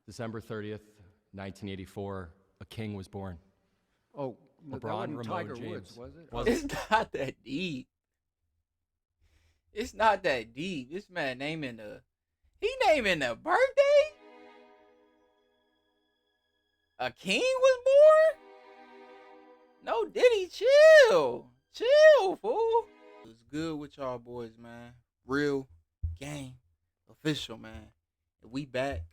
December 30th, 1984, a king was born. Oh, LeBron, that wasn't Ramon Tiger James. Woods, was it? Was it? It's not that deep. It's not that deep. This man naming the birthday? A king was born? No, Diddy, chill. Chill, fool. It's good with y'all boys, man. Real game official, man. And we back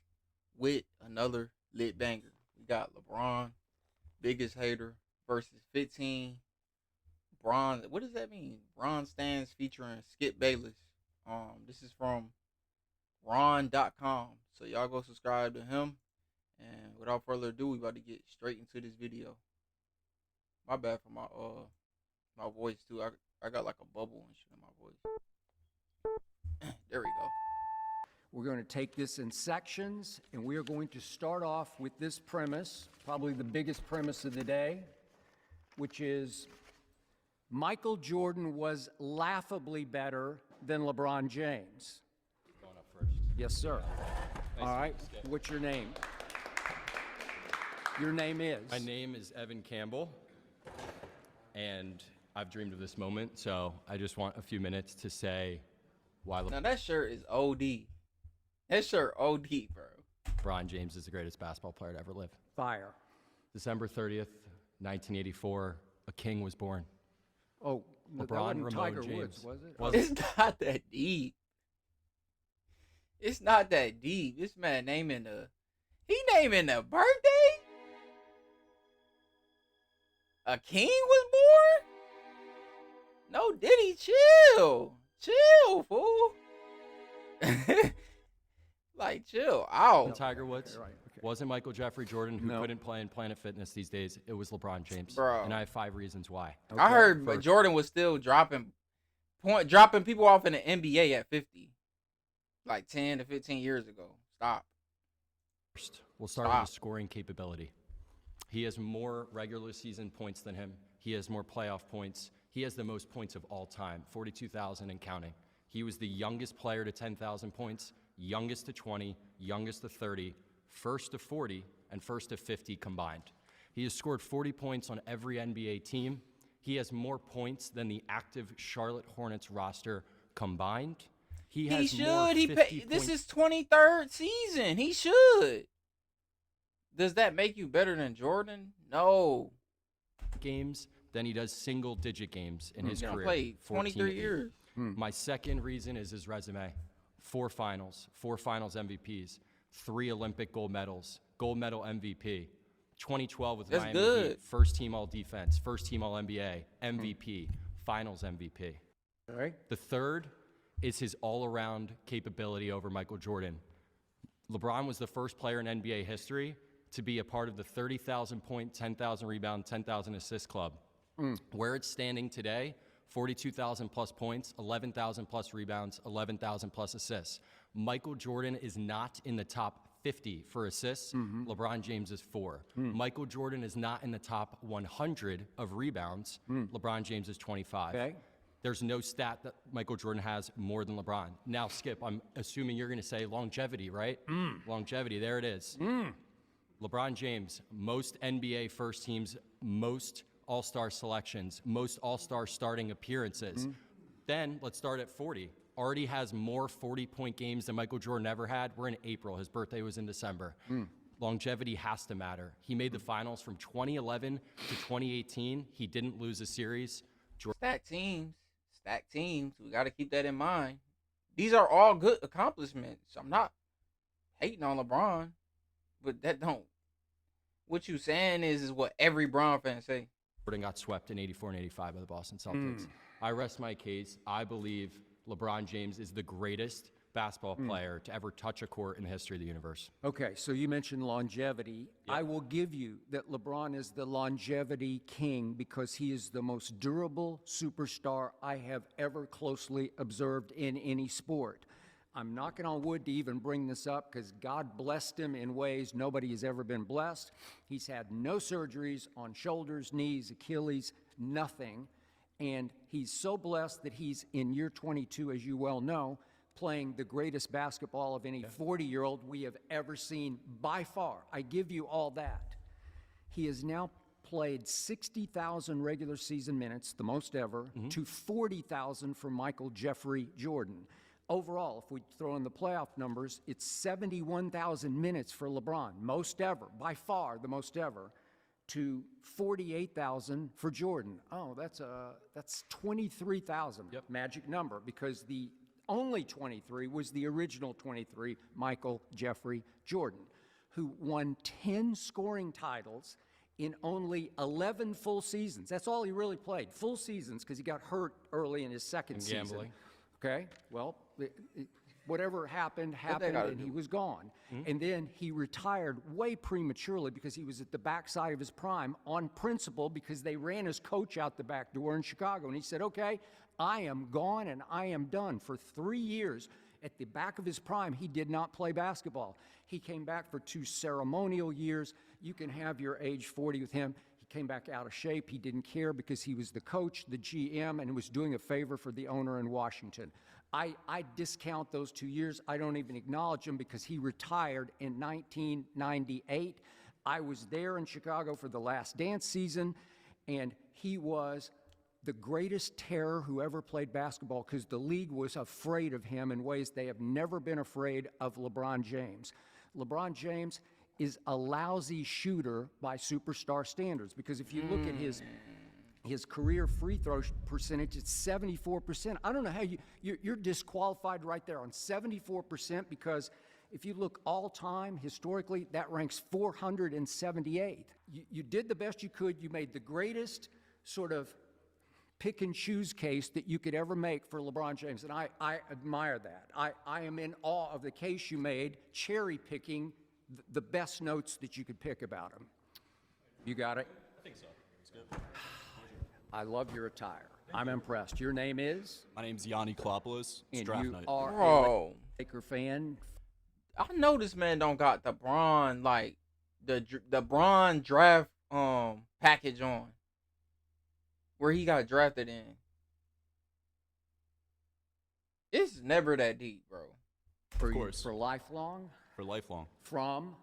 with another lit banger. We got LeBron, biggest hater, versus 15 bronze. What does that mean? Bronze stands featuring Skip Bayless. This is from ron.com. So y'all go subscribe to him. And without further ado, we about to get straight into this video. My bad for my voice too. I got like a bubble and shit in my voice. There we go. We're going to take this in sections, and we are going to start off with this premise, probably the biggest premise of the day, which is Michael Jordan was laughably better than LeBron James. Going up first. Yes, sir. Nice. All right. What's your name? Your name is? My name is Evan Campbell, and I've dreamed of this moment, so I just want a few minutes to say why Now that shirt is OD. That shirt OD, bro. LeBron James is the greatest basketball player to ever live. Fire. December 30th, 1984, a king was born. Oh, that LeBron, wasn't Ramon Tiger James. Woods, was it? Was it? It's not that deep. It's not that deep. This man naming the birthday? A king was born? No, Diddy, chill. Chill, fool. Like, chill out. Tiger Woods. Okay, right, okay. Wasn't Michael Jeffrey Jordan, who No. couldn't play in Planet Fitness these days. It was LeBron James. Bro. And I have 5 reasons why. I heard First. Jordan was still dropping people off in the NBA at 50. Like 10 to 15 years ago. Stop. First, we'll start with his scoring capability. He has more regular season points than him. He has more playoff points. He has the most points of all time, 42,000 and counting. He was the youngest player to 10,000 points, youngest to 20, youngest to 30, first to 40, and first to 50 combined. He has scored 40 points on every NBA team. He has more points than the active Charlotte Hornets roster combined. He has more 50 This points. is 23rd season. He should. Does that make you better than Jordan? No. Games than he does single-digit games in his He's gonna career. play 23 14-8. years. My second reason is his resume. 4 finals MVPs, 3 Olympic gold medals, gold medal MVP, 2012 with That's Miami good. Heat, first team all defense, first team all NBA, MVP, finals MVP. All right. The third is his all-around capability over Michael Jordan. LeBron was the first player in NBA history to be a part of the 30,000 point, 10,000 rebound, 10,000 assist club. Where it's standing today, 42,000 plus points, 11,000 plus rebounds, 11,000 plus assists. Michael Jordan is not in the top 50 for assists. LeBron James is 4. Michael Jordan is not in the top 100 of rebounds. LeBron James is 25. Okay. There's no stat that Michael Jordan has more than LeBron. Now, Skip, I'm assuming you're going to say longevity, right? Longevity, there it is. LeBron James, most NBA first teams, most all-star selections, most all-star starting appearances. Then let's start at 40. Already has more 40-point games than Michael Jordan ever had. We're in April. His birthday was in December. Longevity has to matter. He made the finals from 2011 to 2018. He didn't lose a series. Stacked teams. We got to keep that in mind. These are all good accomplishments. I'm not hating on LeBron, but that don't. What you saying is what every Bron fan say. Jordan got swept in 84 and 85 by the Boston Celtics. I rest my case. I believe LeBron James is the greatest basketball player to ever touch a court in the history of the universe. Okay, so you mentioned longevity. I will give you that LeBron is the longevity king because he is the most durable superstar I have ever closely observed in any sport. I'm knocking on wood to even bring this up because God blessed him in ways nobody has ever been blessed. He's had no surgeries on shoulders, knees, Achilles, nothing. And he's so blessed that he's in year 22, as you well know, playing the greatest basketball of any 40-year-old we have ever seen by far. I give you all that. He has now played 60,000 regular season minutes, the most ever, to 40,000 for Michael Jeffrey Jordan. Overall, if we throw in the playoff numbers, it's 71,000 minutes for LeBron, most ever, by far the most ever, to 48,000 for Jordan. Oh, that's 23,000, magic number, because the only 23 was the original 23, Michael Jeffrey Jordan, who won 10 scoring titles in only 11 full seasons. That's all he really played, full seasons, because he got hurt early in his second season. Okay, well, whatever happened, and he was gone. And then he retired way prematurely because he was at the backside of his prime on principle, because they ran his coach out the back door in Chicago. And he said, okay, I am gone and I am done. For 3 years, at the back of his prime, he did not play basketball. He came back for 2 ceremonial years. You can have your age 40 with him. He came back out of shape. He didn't care because he was the coach, the GM, and was doing a favor for the owner in Washington. I discount those 2 years. I don't even acknowledge him because he retired in 1998. I was there in Chicago for the Last Dance season, and he was the greatest terror who ever played basketball, because the league was afraid of him in ways they have never been afraid of LeBron James. LeBron James is a lousy shooter by superstar standards, because if you look at his career free throw percentage, it's 74%. I don't know how you're disqualified right there on 74%, because if you look all time, historically, that ranks 478th. You did the best you could. You made the greatest sort of pick and choose case that you could ever make for LeBron James, and I admire that. I am in awe of the case you made, cherry picking the best notes that you could pick about him. You got it? I think so. It's good. I love your attire. I'm impressed. Your name is? My name's Yanni Klopoulos. It's And draft you night. are Bro, a Laker fan. I know this man don't got the Bron, like the Bron draft package on, where he got drafted in. It's never that deep, bro. For Of course. For lifelong? For lifelong. From?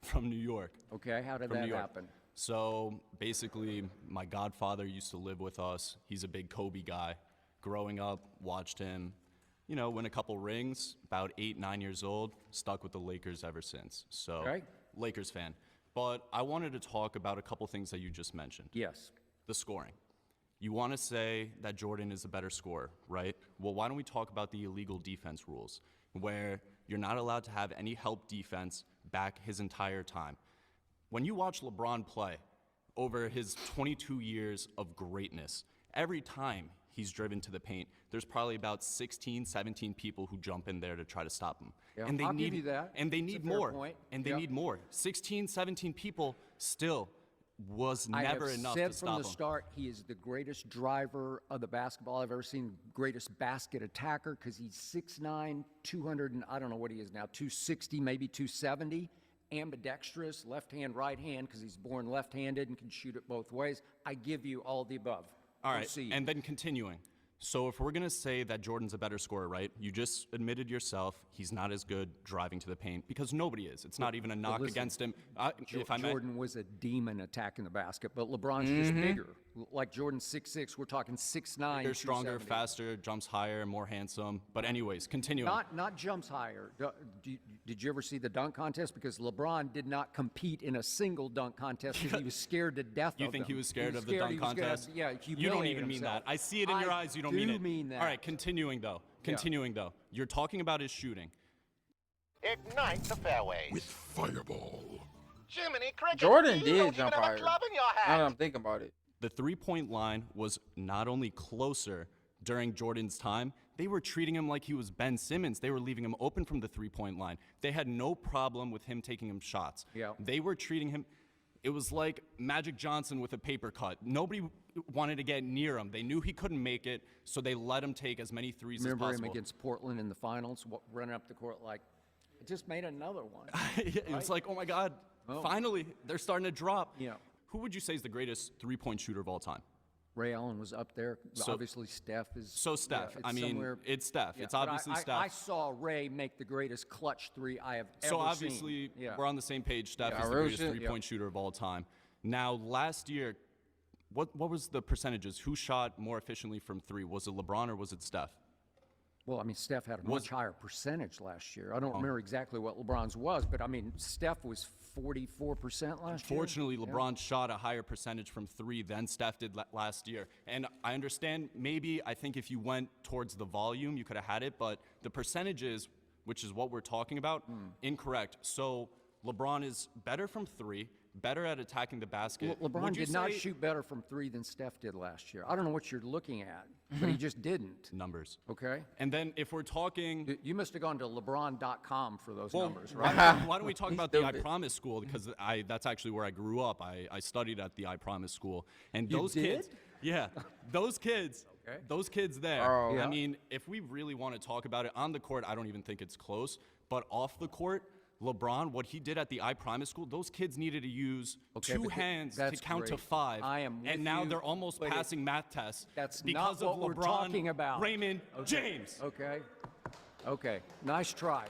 From New York. Okay, how did From that New York. happen? So basically, my godfather used to live with us. He's a big Kobe guy. Growing up, watched him, win a couple rings. About 8, 9 years old. Stuck with the Lakers ever since. So, Okay. Lakers fan. But I wanted to talk about a couple things that you just mentioned. Yes. The scoring. You want to say that Jordan is a better scorer, right? Well, why don't we talk about the illegal defense rules, where you're not allowed to have any help defense back his entire time. When you watch LeBron play over his 22 years of greatness, every time he's driven to the paint, there's probably about 16, 17 people who jump in there to try to stop him. Yeah, and they I'll need, give you that. And they It's a need fair more. point. And they Yep. need more. 16, 17 people still was never I have enough said to from stop the him. start, he is the greatest driver of the basketball I've ever seen, greatest basket attacker, because he's 6'9", 200, and I don't know what he is now, 260, maybe 270, ambidextrous, left hand, right hand, because he's born left-handed and can shoot it both ways. I give you all the above. All right, Proceed. and then continuing. So if we're going to say that Jordan's a better scorer, right? You just admitted yourself he's not as good driving to the paint, because nobody is. It's not even a knock listen, against him. If I may, Jordan was a demon attacking the basket, but LeBron's just bigger. Like Jordan's 6'6", we're talking 6'9", bigger, stronger, 270. faster, jumps higher, more handsome. But anyways, continuing. Not jumps higher. Did you ever see the dunk contest? Because LeBron did not compete in a single dunk contest because he was scared to death of You them. think he was scared of the dunk he was gonna, contest? yeah, You don't humiliate even mean himself. that. I see it in your eyes. You don't mean it. I do mean that. All right, continuing though. You're talking about his shooting. Ignite the fairways. With Fireball. Jiminy Cricket. Jordan you did don't jump even have higher. a club in your Now that hand. I'm thinking about it. The three-point line was not only closer during Jordan's time, they were treating him like he was Ben Simmons. They were leaving him open from the three-point line. They had no problem with him taking him shots. Yeah. They were treating him, it was like Magic Johnson with a paper cut. Nobody wanted to get near him. They knew he couldn't make it, so they let him take as many threes Remember as him possible. against Portland in the finals, running up the court like, I just made another one. It was like, oh my God, Oh. finally, they're starting to drop. Yeah. Who would you say is the greatest three-point shooter of all time? Ray Allen was up there. Obviously, Steph is. So Steph, yeah, I mean, somewhere- it's Steph. yeah, It's but obviously I Steph. saw Ray make the greatest clutch three I have ever So seen. obviously, Yeah. we're on the same page. Steph Yeah, is the real greatest shit. three-point shooter of all time. Now, last year, what was the percentages? Who shot more efficiently from three? Was it LeBron or was it Steph? Well, I mean, Steph had a Was- much higher percentage last year. I don't Oh. remember exactly what LeBron's was, but I mean, Steph was 44% last year. Fortunately, LeBron shot a higher percentage from three than Steph did last year. And I understand, maybe, I think if you went towards the volume, you could have had it, but the percentages, which is what we're talking about, incorrect. So LeBron is better from three, better at attacking the basket. LeBron Would you did not say- shoot better from three than Steph did last year. I don't know what you're looking at, but he just didn't. Numbers. Okay? And then if we're talking You must have gone to LeBron.com for those Well, numbers, right? why don't we talk about the I stupid. Promise school, because that's actually where I grew up. I studied at the I Promise school, and You those did? kids, yeah, those kids, Okay. those kids there. Oh. Yeah. I mean, if we really want to talk about it on the court, I don't even think it's close. But off the court, LeBron, what he did at the I Promise school, those kids needed to use Okay, two but hands to that's count to great. 5. I am with and now you, they're almost but passing math tests that's because not of what LeBron, we're talking about. Raymond James. Okay. Okay. Nice try.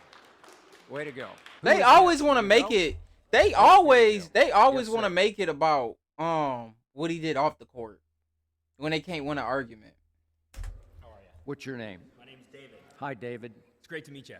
Way to go. They Who is always next? want to You make know? it. They always Yes, want to sir. make it about what he did off the court when they can't win an argument. What's your name? My name's David. Hi, David. It's great to meet you.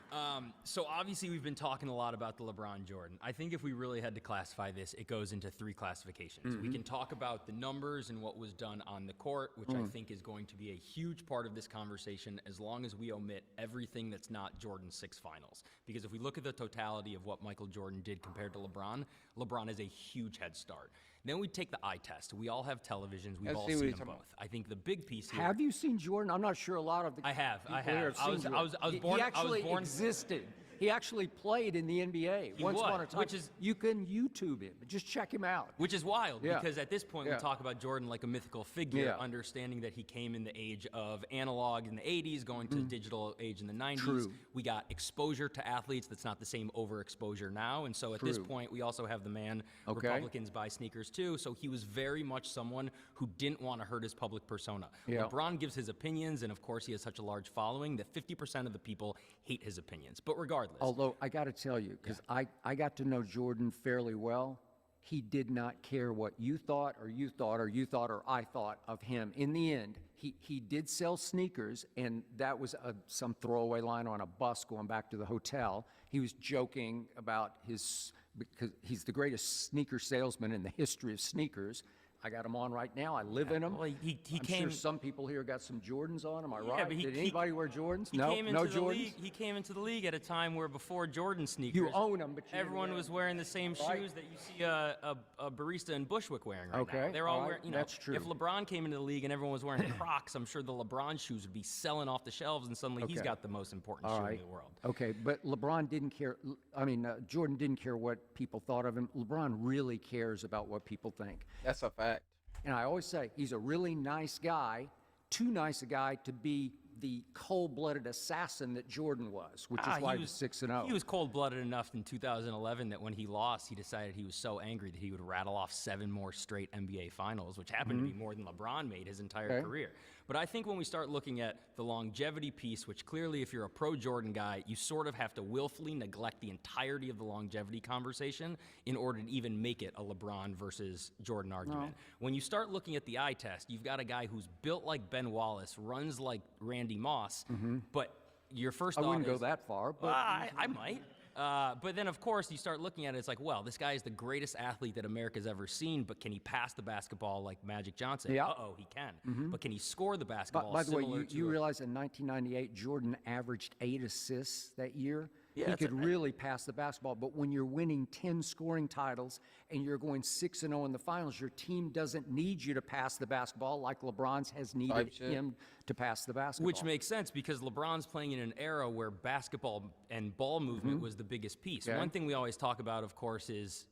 So obviously we've been talking a lot about the LeBron Jordan. I think if we really had to classify this, it goes into 3 classifications. We can talk about the numbers and what was done on the court, which I think is going to be a huge part of this conversation as long as we omit everything that's not Jordan's 6 finals. Because if we look at the totality of what Michael Jordan did compared to LeBron, LeBron has a huge head start. Then we take the eye test. We all have televisions. We've Let's all see what seen he's them talking both. I think the big piece here. Have you seen Jordan? I'm not sure a lot of the I have. people here I seen was Jordan. born. He actually existed. He actually played in the NBA He once was, upon a time. which is- You can YouTube him. Just check him out. Which is wild, Yeah. because at this point Yeah. we talk about Jordan like a mythical figure, Yeah. understanding that he came in the age of analog in the 80s, going to the digital age in the 90s. True. We got exposure to athletes that's not the same overexposure now. And so at this True. point, we also have the man, Okay. Republicans buy sneakers too. So he was very much someone who didn't want to hurt his public persona. Yeah. LeBron gives his opinions, and of course he has such a large following that 50% of the people hate his opinions. But regardless. Although I got to tell you, because I got to know Jordan fairly well, he did not care what you thought or you thought or you thought or I thought of him. In the end, he did sell sneakers, and that was some throwaway line on a bus going back to the hotel. He was joking about because he's the greatest sneaker salesman in the history of sneakers. I got them on right now. I live in them. Well, he I'm came. sure some people here got some Jordans on. Am I Yeah, right? but Did anybody wear Jordans? He No, came no into the Jordans. league. He came into the league at a time where before Jordan sneakers, You own 'em, but you didn't everyone wear was 'em. wearing the same Right. shoes that you see a barista in Bushwick wearing right Okay, now. They're all all right, wearing. that's true. If LeBron came into the league and everyone was wearing Crocs, I'm sure the LeBron shoes would be selling off the shelves, and suddenly he's Okay. got the most important All shoe right. in the world. Okay, but LeBron didn't care. I mean, Jordan didn't care what people thought of him. LeBron really cares about what people think. That's a fact. And I always say he's a really nice guy, too nice a guy to be the cold-blooded assassin that Jordan was, which is why he was 6-0. He was cold-blooded enough in 2011 that when he lost, he decided he was so angry that he would rattle off 7 more straight NBA Finals, which happened to be more than LeBron made his entire Okay. career. But I think when we start looking at the longevity piece, which clearly if you're a pro-Jordan guy, you sort of have to willfully neglect the entirety of the longevity conversation in order to even make it a LeBron versus Jordan argument. When you start looking at the eye test, you've got a guy who's built like Ben Wallace, runs like Randy Moss, but your first I thought wouldn't go is, that far, but well, I might. But then, of course, you start looking at it, it's like, well, this guy is the greatest athlete that America's ever seen, but can he pass the basketball like Magic Johnson? Yeah. Uh-oh, he can. But can he score the By, basketball by the way, similar you to realize in 1998, Jordan averaged 8 assists that year? Yeah, he that's could really pass the basketball. But when you're winning 10 scoring titles and you're going 6-0 in the finals, your team doesn't need you to pass the basketball like LeBron's has needed Type shit. him to pass the basketball. Which makes sense because LeBron's playing in an era where basketball and ball movement was the biggest piece. Okay. One thing we always talk about, of course, is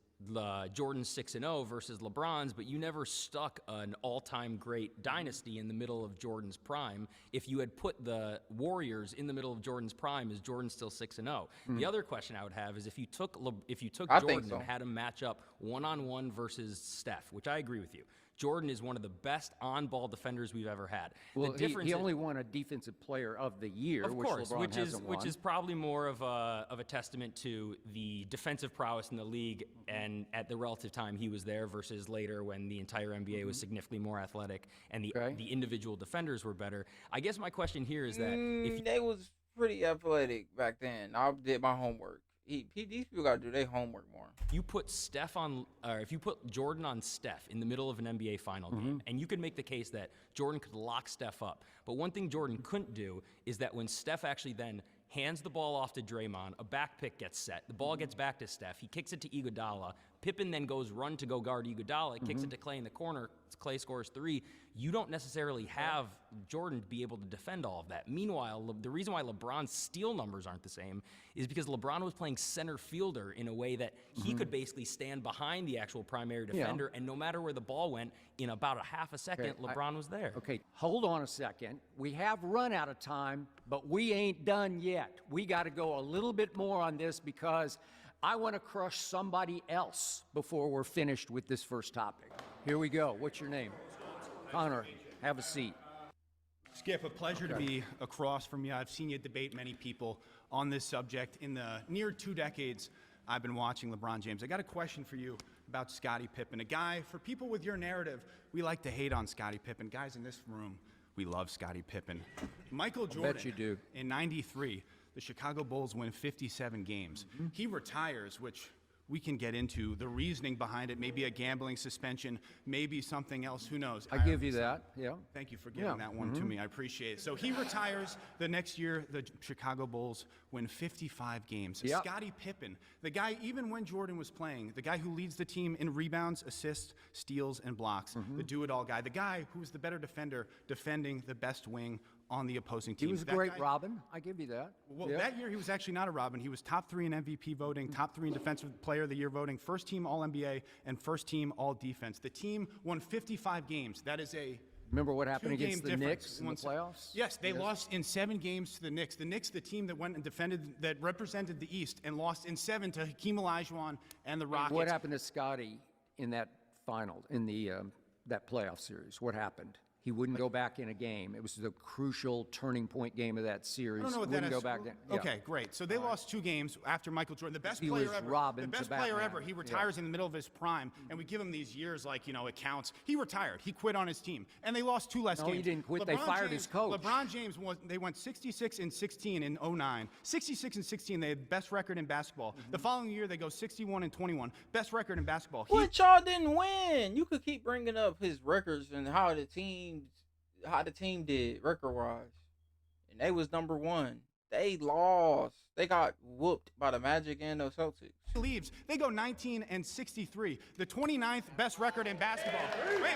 Jordan's 6-0 versus LeBron's, but you never stuck an all-time great dynasty in the middle of Jordan's prime. If you had put the Warriors in the middle of Jordan's prime, is Jordan still 6-0? The other question I would have is if you took I think Jordan so. and had him match up one-on-one versus Steph, which I agree with you. Jordan is one of the best on-ball defenders we've ever had. Well, The difference he is- only won a Defensive Player of the Year, of which course, LeBron which hasn't won. is probably more of a testament to the defensive prowess in the league and at the relative time he was there versus later when the entire NBA was significantly more athletic and the individual defenders were better. I guess my question here is that if They was pretty athletic back then. I did my homework. These people got to do their homework more. you put if you put Jordan on Steph in the middle of an NBA final game, and you could make the case that Jordan could lock Steph up. But one thing Jordan couldn't do is that when Steph actually then hands the ball off to Draymond, a back pick gets set, the ball gets back to Steph, he kicks it to Iguodala, Pippen then goes run to go guard Iguodala, kicks it to Clay in the corner, Clay scores 3. You don't necessarily have Jordan to be able to defend all of that. Meanwhile, the reason why LeBron's steal numbers aren't the same is because LeBron was playing center fielder in a way that he could basically stand behind the actual primary defender, and no matter where the ball went, in about a half a second, LeBron was there. Okay, hold on a second. We have run out of time, but we ain't done yet. We got to go a little bit more on this because I want to crush somebody else before we're finished with this first topic. Here we go. What's your name? Connor, have a seat. Skip, a pleasure to be across from you. I've seen you debate many people on this subject. In the near 2 decades I've been watching LeBron James, I got a question for you about Scottie Pippen. A guy, for people with your narrative, we like to hate on Scottie Pippen. Guys in this room, we love Scottie Pippen. Michael Jordan, bet you do. in 93, the Chicago Bulls win 57 games. He retires, which we can get into the reasoning behind it. Maybe a gambling suspension, maybe something else, who knows? I give you that, yeah. Thank you for giving that one to me. I appreciate it. So he retires the next year. The Chicago Bulls win 55 games. Yep. Scottie Pippen, the guy, even when Jordan was playing, the guy who leads the team in rebounds, assists, steals, and blocks, the do-it-all guy, the guy who was the better defender, defending the best wing on the opposing team. He was a That great guy- Robin. I give you that. Well, Yeah. that year he was actually not a Robin. He was top 3 in MVP voting, top 3 in Defensive Player of the Year voting, first team All-NBA, and first team All-Defense. The team won 55 games. That is a Remember what happened two-game against the difference. Knicks in the playoffs? Yes, they lost in 7 games to the Knicks. The Knicks, the team that went and defended, that represented the East, and lost in 7 to Hakeem Olajuwon and the Rockets. What happened to Scotty in that final, in the that playoff series? What happened? He wouldn't go back in a game. It was the crucial turning point game of that series. I don't know what Wouldn't that go is. back then. Yeah. Okay, great. So they lost 2 games after Michael Jordan, the best He player was ever. Robin The to best player Batman. ever. He retires in the middle of his prime, and we give him these years like, it counts. He retired. He quit on his team, and they lost 2 less No, games. he didn't quit. They fired his coach. LeBron James they went 66-16 in 09. 66-16. They had the best record in basketball. The following year they go 61-21. Best record in basketball. But y'all didn't win. You could keep bringing up his records and how the team did record-wise. And they was number 1. They lost. They got whooped by the Magic and the Celtics. Leaves. They go 19-63. The 29th best record in basketball. Wait.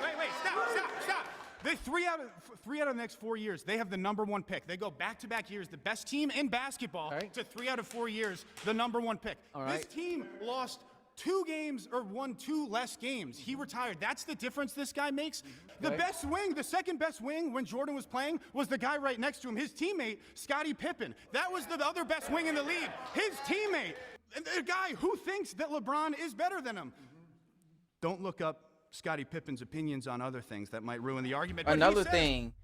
Stop. They 3 out of the next 4 years, they have the number 1 pick. They go back-to-back years, the best team in basketball, Right. to 3 out of 4 years, the number 1 pick. All This right. team lost 2 games or won 2 less games. He retired. That's the difference this guy makes. The Okay. best wing, the second best wing when Jordan was playing was the guy right next to him, his teammate, Scottie Pippen. That was the other best wing in the league, his teammate. And the guy who thinks that LeBron is better than him. Don't look up Scottie Pippen's opinions on other things that might ruin the argument. But he Another says- thing,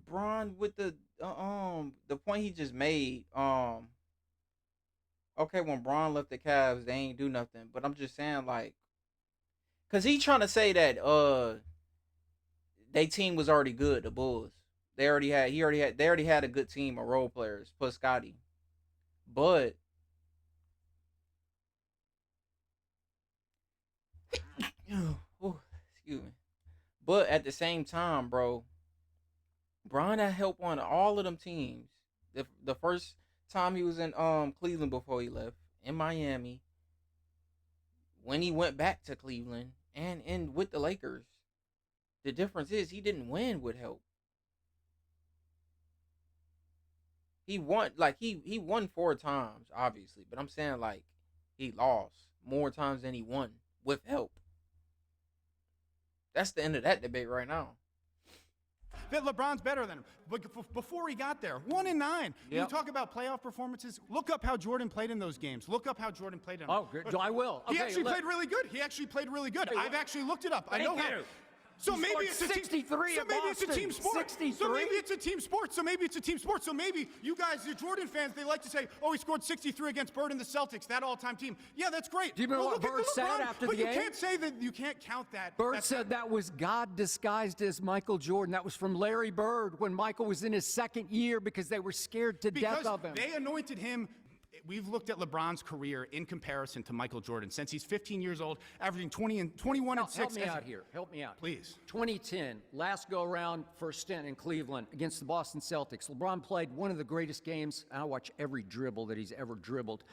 Bron, with the point he just made, okay, when Bron left the Cavs, they ain't do nothing. But I'm just saying, like, cause he trying to say that they team was already good, the Bulls. They already had a good team of role players plus Scotty. But excuse me. But at the same time, bro, Bron had help on all of them teams. The first time he was in Cleveland before he left, in Miami, when he went back to Cleveland, and with the Lakers. The difference is he didn't win with help. He won he won 4 times, obviously, but I'm saying like he lost more times than he won with help. That's the end of that debate right now. that LeBron's better than him. But before he got there, 1-9. You talk about playoff performances. Look up how Jordan played in those games. Look up how Jordan played in them. Oh, good. I will. He actually played really good. He actually played really good. I've actually looked it up. I know how. So He maybe scored it's a 63 so at maybe it's a Boston. team sport. 63? So maybe it's a team sport. So maybe it's a team sport. So maybe you guys, the Jordan fans, they like to say, "Oh, he scored 63 against Bird and the Celtics, that all-time team." Yeah, that's great. Do you remember what look at Bird said LeBron, after but the game? But you can't say that. You can't count that. Bird said that was God disguised as Michael Jordan. That was from Larry Bird when Michael was in his second year because they were scared to death of him. They anointed him. We've looked at LeBron's career in comparison to Michael Jordan since he's 15 years old, averaging 21 and 6. Help me out here. Help me out. Please. 2010, last go-around for a stint in Cleveland against the Boston Celtics. LeBron played one of the greatest games. I watch every dribble that he's ever dribbled.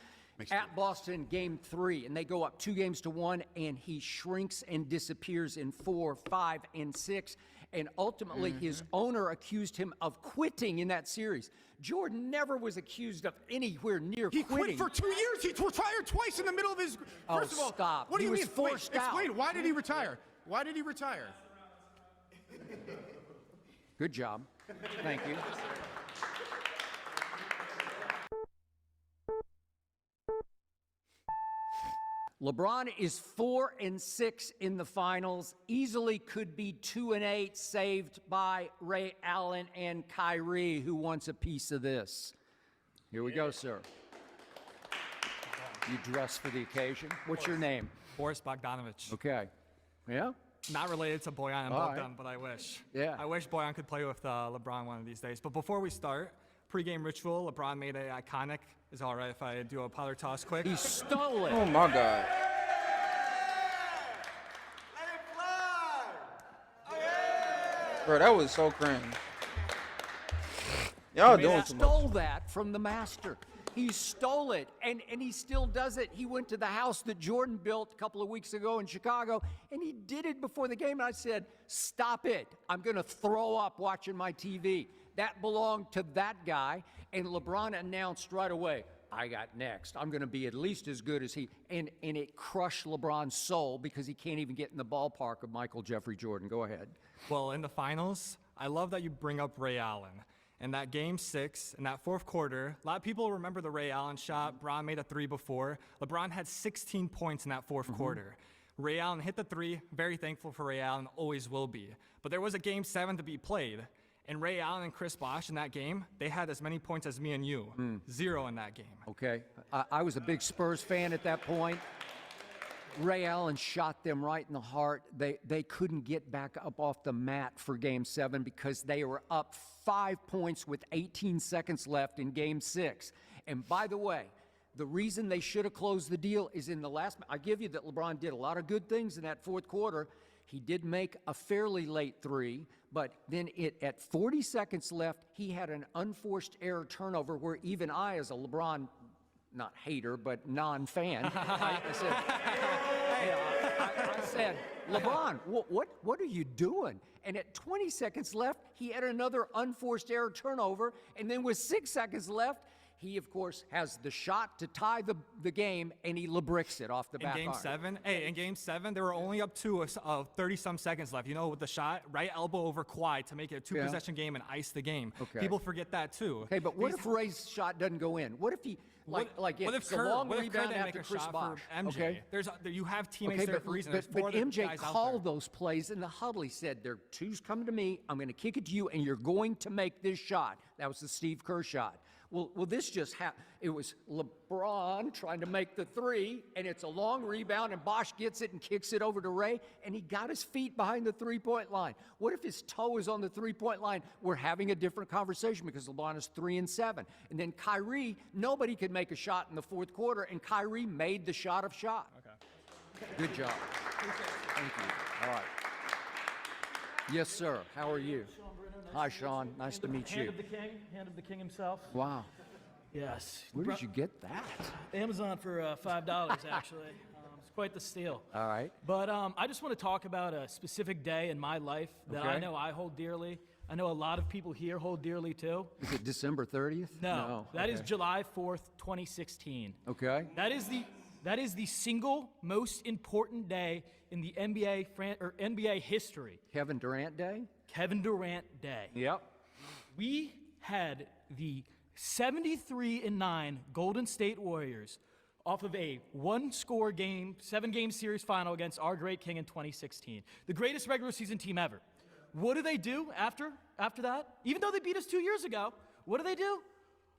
At Boston, game 3, and they go up 2-1, and he shrinks and disappears in 4, 5, and 6. And ultimately, his owner accused him of quitting in that series. Jordan never was accused of anywhere near He quitting. quit for 2 years. He retired twice in the middle of his. First of all, stop. What do He you was mean? forced out. Explain. Why did he retire? Why did he retire? Good job. Thank you. LeBron is 4-6 in the finals. Easily could be 2-8, saved by Ray Allen and Kyrie, who wants a piece of this. Here we go, sir. You dress for the occasion. What's your name? Boris Bogdanovich. Okay. Yeah? Not related to Bojan and All Bogdan, right. but I wish. Yeah. I wish Bojan could play with LeBron one of these days. But before we start, pregame ritual, LeBron made a iconic. Is it all right if I do a powder toss quick? He stole it. Oh my God. Bro, that was so cringe. Y'all doing too much. Stole that from the master. He stole it, and he still does it. He went to the house that Jordan built a couple of weeks ago in Chicago, and he did it before the game. And I said, stop it. I'm going to throw up watching my TV. That belonged to that guy, and LeBron announced right away, I got next. I'm going to be at least as good as he. And it crushed LeBron's soul because he can't even get in the ballpark of Michael Jeffrey Jordan. Go ahead. Well, in the finals, I love that you bring up Ray Allen. In that game 6, in that fourth quarter, a lot of people remember the Ray Allen shot. Bron made a 3 before. LeBron had 16 points in that fourth quarter. Ray Allen hit the 3. Very thankful for Ray Allen, always will be. But there was a game 7 to be played. And Ray Allen and Chris Bosh in that game, they had as many points as me and you. 0 in that game. Okay. I was a big Spurs fan at that point. Ray Allen shot them right in the heart. They couldn't get back up off the mat for Game 7 because they were up 5 points with 18 seconds left in Game 6. And by the way, the reason they should have closed the deal is in the last. I give you that LeBron did a lot of good things in that fourth quarter. He did make a fairly late 3, but then at 40 seconds left, he had an unforced error turnover where even I, as a LeBron, not hater, but non-fan, I said, LeBron, what are you doing? And at 20 seconds left, he had another unforced error turnover, and then with 6 seconds left, he, of course, has the shot to tie the game, and he LeBricks it off the back In Game iron. 7, in Game 7, they were only up 2 of 30-some seconds left. You know, with the shot, right elbow over Kawhi to make it a 2-possession game and ice the game. Okay. People forget that, too. Okay, but what if Ray's shot doesn't go in? What if he, What it's if a Kerr, long what if Kerr rebound didn't after make a Chris shot Bosh? for MJ? Okay. You have teammates Okay, there for a reason. There's but 4 other MJ guys out called there. those plays in the huddle. He said, "There are 2's coming to me. I'm going to kick it to you, and you're going to make this shot." That was the Steve Kerr shot. Well, this just happened. It was LeBron trying to make the 3, and it's a long rebound, and Bosh gets it and kicks it over to Ray, and he got his feet behind the three-point line. What if his toe is on the three-point line? We're having a different conversation because LeBron is 3 and 7. And then Kyrie, nobody could make a shot in the fourth quarter, and Kyrie made the shot of shot. Okay. Good job. Thank you. All right. Yes, sir. How are you? Hi, Sean. Nice to meet you. Hand of the king himself. Wow. Yes. Where did you get that? Amazon for $5, actually. It's quite the steal. All right. But I just want to talk about a specific day in my life that I know I hold dearly. I know a lot of people here hold dearly, too. Is it December 30th? No. That is Okay. July 4th, 2016. Okay. That is the single most important day in the NBA history. Kevin Durant Day? Kevin Durant day. Yep. We had the 73-9 Golden State Warriors off of a one-score game, 7-game series final against our great king in 2016. The greatest regular season team ever. What do they do after that? Even though they beat us 2 years ago, what do?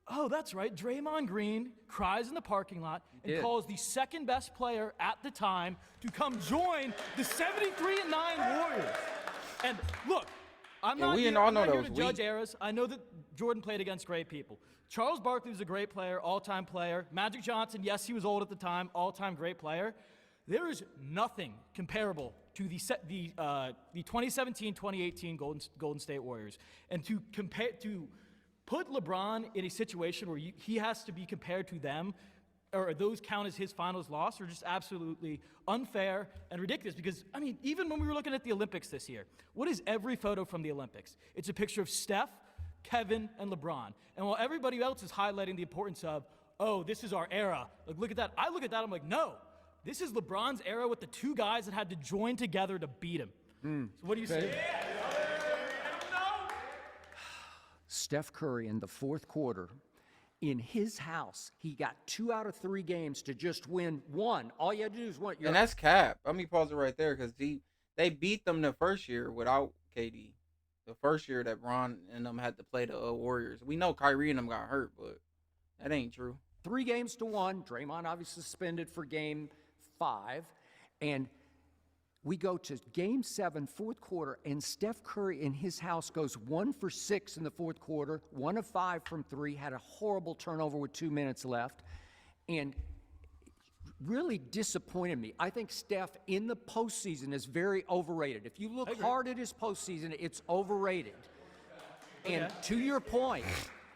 Oh, that's right. Draymond Green cries in the parking lot and calls the second best player at the time to come join the 73-9 Warriors. And look, I'm not here to judge eras. I know that Jordan played against great people. Charles Barkley was a great player, all-time player. Magic Johnson, yes, he was old at the time, all-time great player. There is nothing comparable to the 2017-2018 Golden State Warriors. And to put LeBron in a situation where he has to be compared to them, or those count as his finals loss, are just absolutely unfair and ridiculous. Because, I mean, even when we were looking at the Olympics this year, what is every photo from the Olympics? It's a picture of Steph, Kevin, and LeBron. And while everybody else is highlighting the importance of, oh, this is our era, like, look at that. I look at that, I'm like, no, this is LeBron's era with the two guys that had to join together to beat him. So what do you say? Steph Curry in the fourth quarter, in his house, he got 2 out of 3 games to just win one. All you had to do is win. And that's cap. Let me pause it right there because they beat them the first year without KD. The first year that Bron and them had to play the Warriors. We know Kyrie and them got hurt, but that ain't true. 3 games to 1. Draymond obviously suspended for game 5. And we go to game 7, fourth quarter, and Steph Curry in his house goes 1 for 6 in the fourth quarter, 1 of 5 from 3, had a horrible turnover with 2 minutes left, and really disappointed me. I think Steph in the postseason is very overrated. If you look hard at his postseason, it's overrated. And to your point,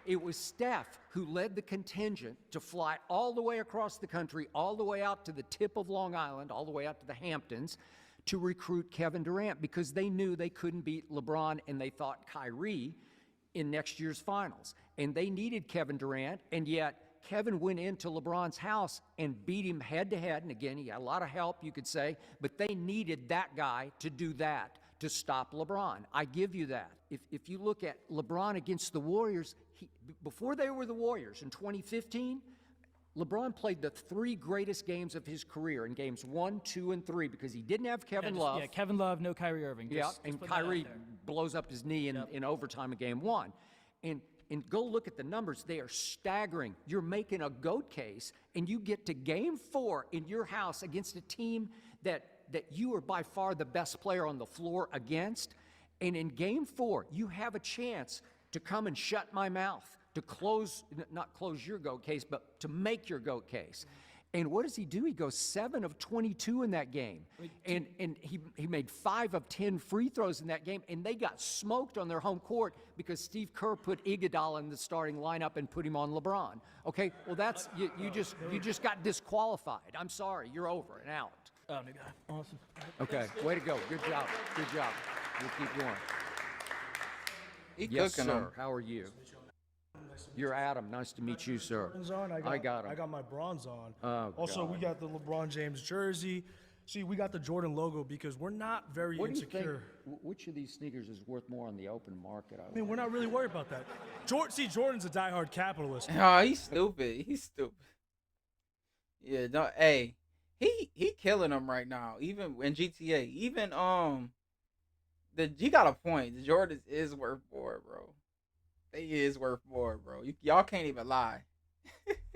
it was Steph who led the contingent to fly all the way across the country, all the way out to the tip of Long Island, all the way out to the Hamptons, to recruit Kevin Durant because they knew they couldn't beat LeBron and they thought Kyrie in next year's finals. And they needed Kevin Durant, and yet Kevin went into LeBron's house and beat him head-to-head. And again, he had a lot of help, you could say, but they needed that guy to do that, to stop LeBron. I give you that. If you look at LeBron against the Warriors, before they were the Warriors in 2015, LeBron played the 3 greatest games of his career in games 1, 2, and 3 because he didn't have Kevin Love. Yeah, Kevin Love, no Kyrie Irving. And Kyrie blows up his knee in overtime of game 1. And go look at the numbers. They are staggering. You're making a GOAT case, and you get to game 4 in your house against a team that you are by far the best player on the floor against. And in game 4, you have a chance to come and shut my mouth, to not close your GOAT case, but to make your GOAT case. And what does he do? He goes 7 of 22 in that game. And he made 5 of 10 free throws in that game, and they got smoked on their home court because Steve Kerr put Iguodala in the starting lineup and put him on LeBron. Okay, well that's you just got disqualified. I'm sorry, you're over and out. Oh my God, awesome. Okay, way to go. Good job. Good job. We'll keep going. Yes, sir. How are you? You're Adam. Nice to meet you, sir. I got him. I got my bronze on. Oh, also, God. we got the LeBron James jersey. See, we got the Jordan logo because we're not very insecure. Do you think, which of these sneakers is worth more on the open market? I mean, we're not really worried about that. Jordan's a diehard capitalist. Oh, he's stupid. He's stupid. Yeah, no, hey, he killing them right now. Even in GTA, even you got a point. The Jordans is worth more, bro. They is worth more, bro. Y'all can't even lie.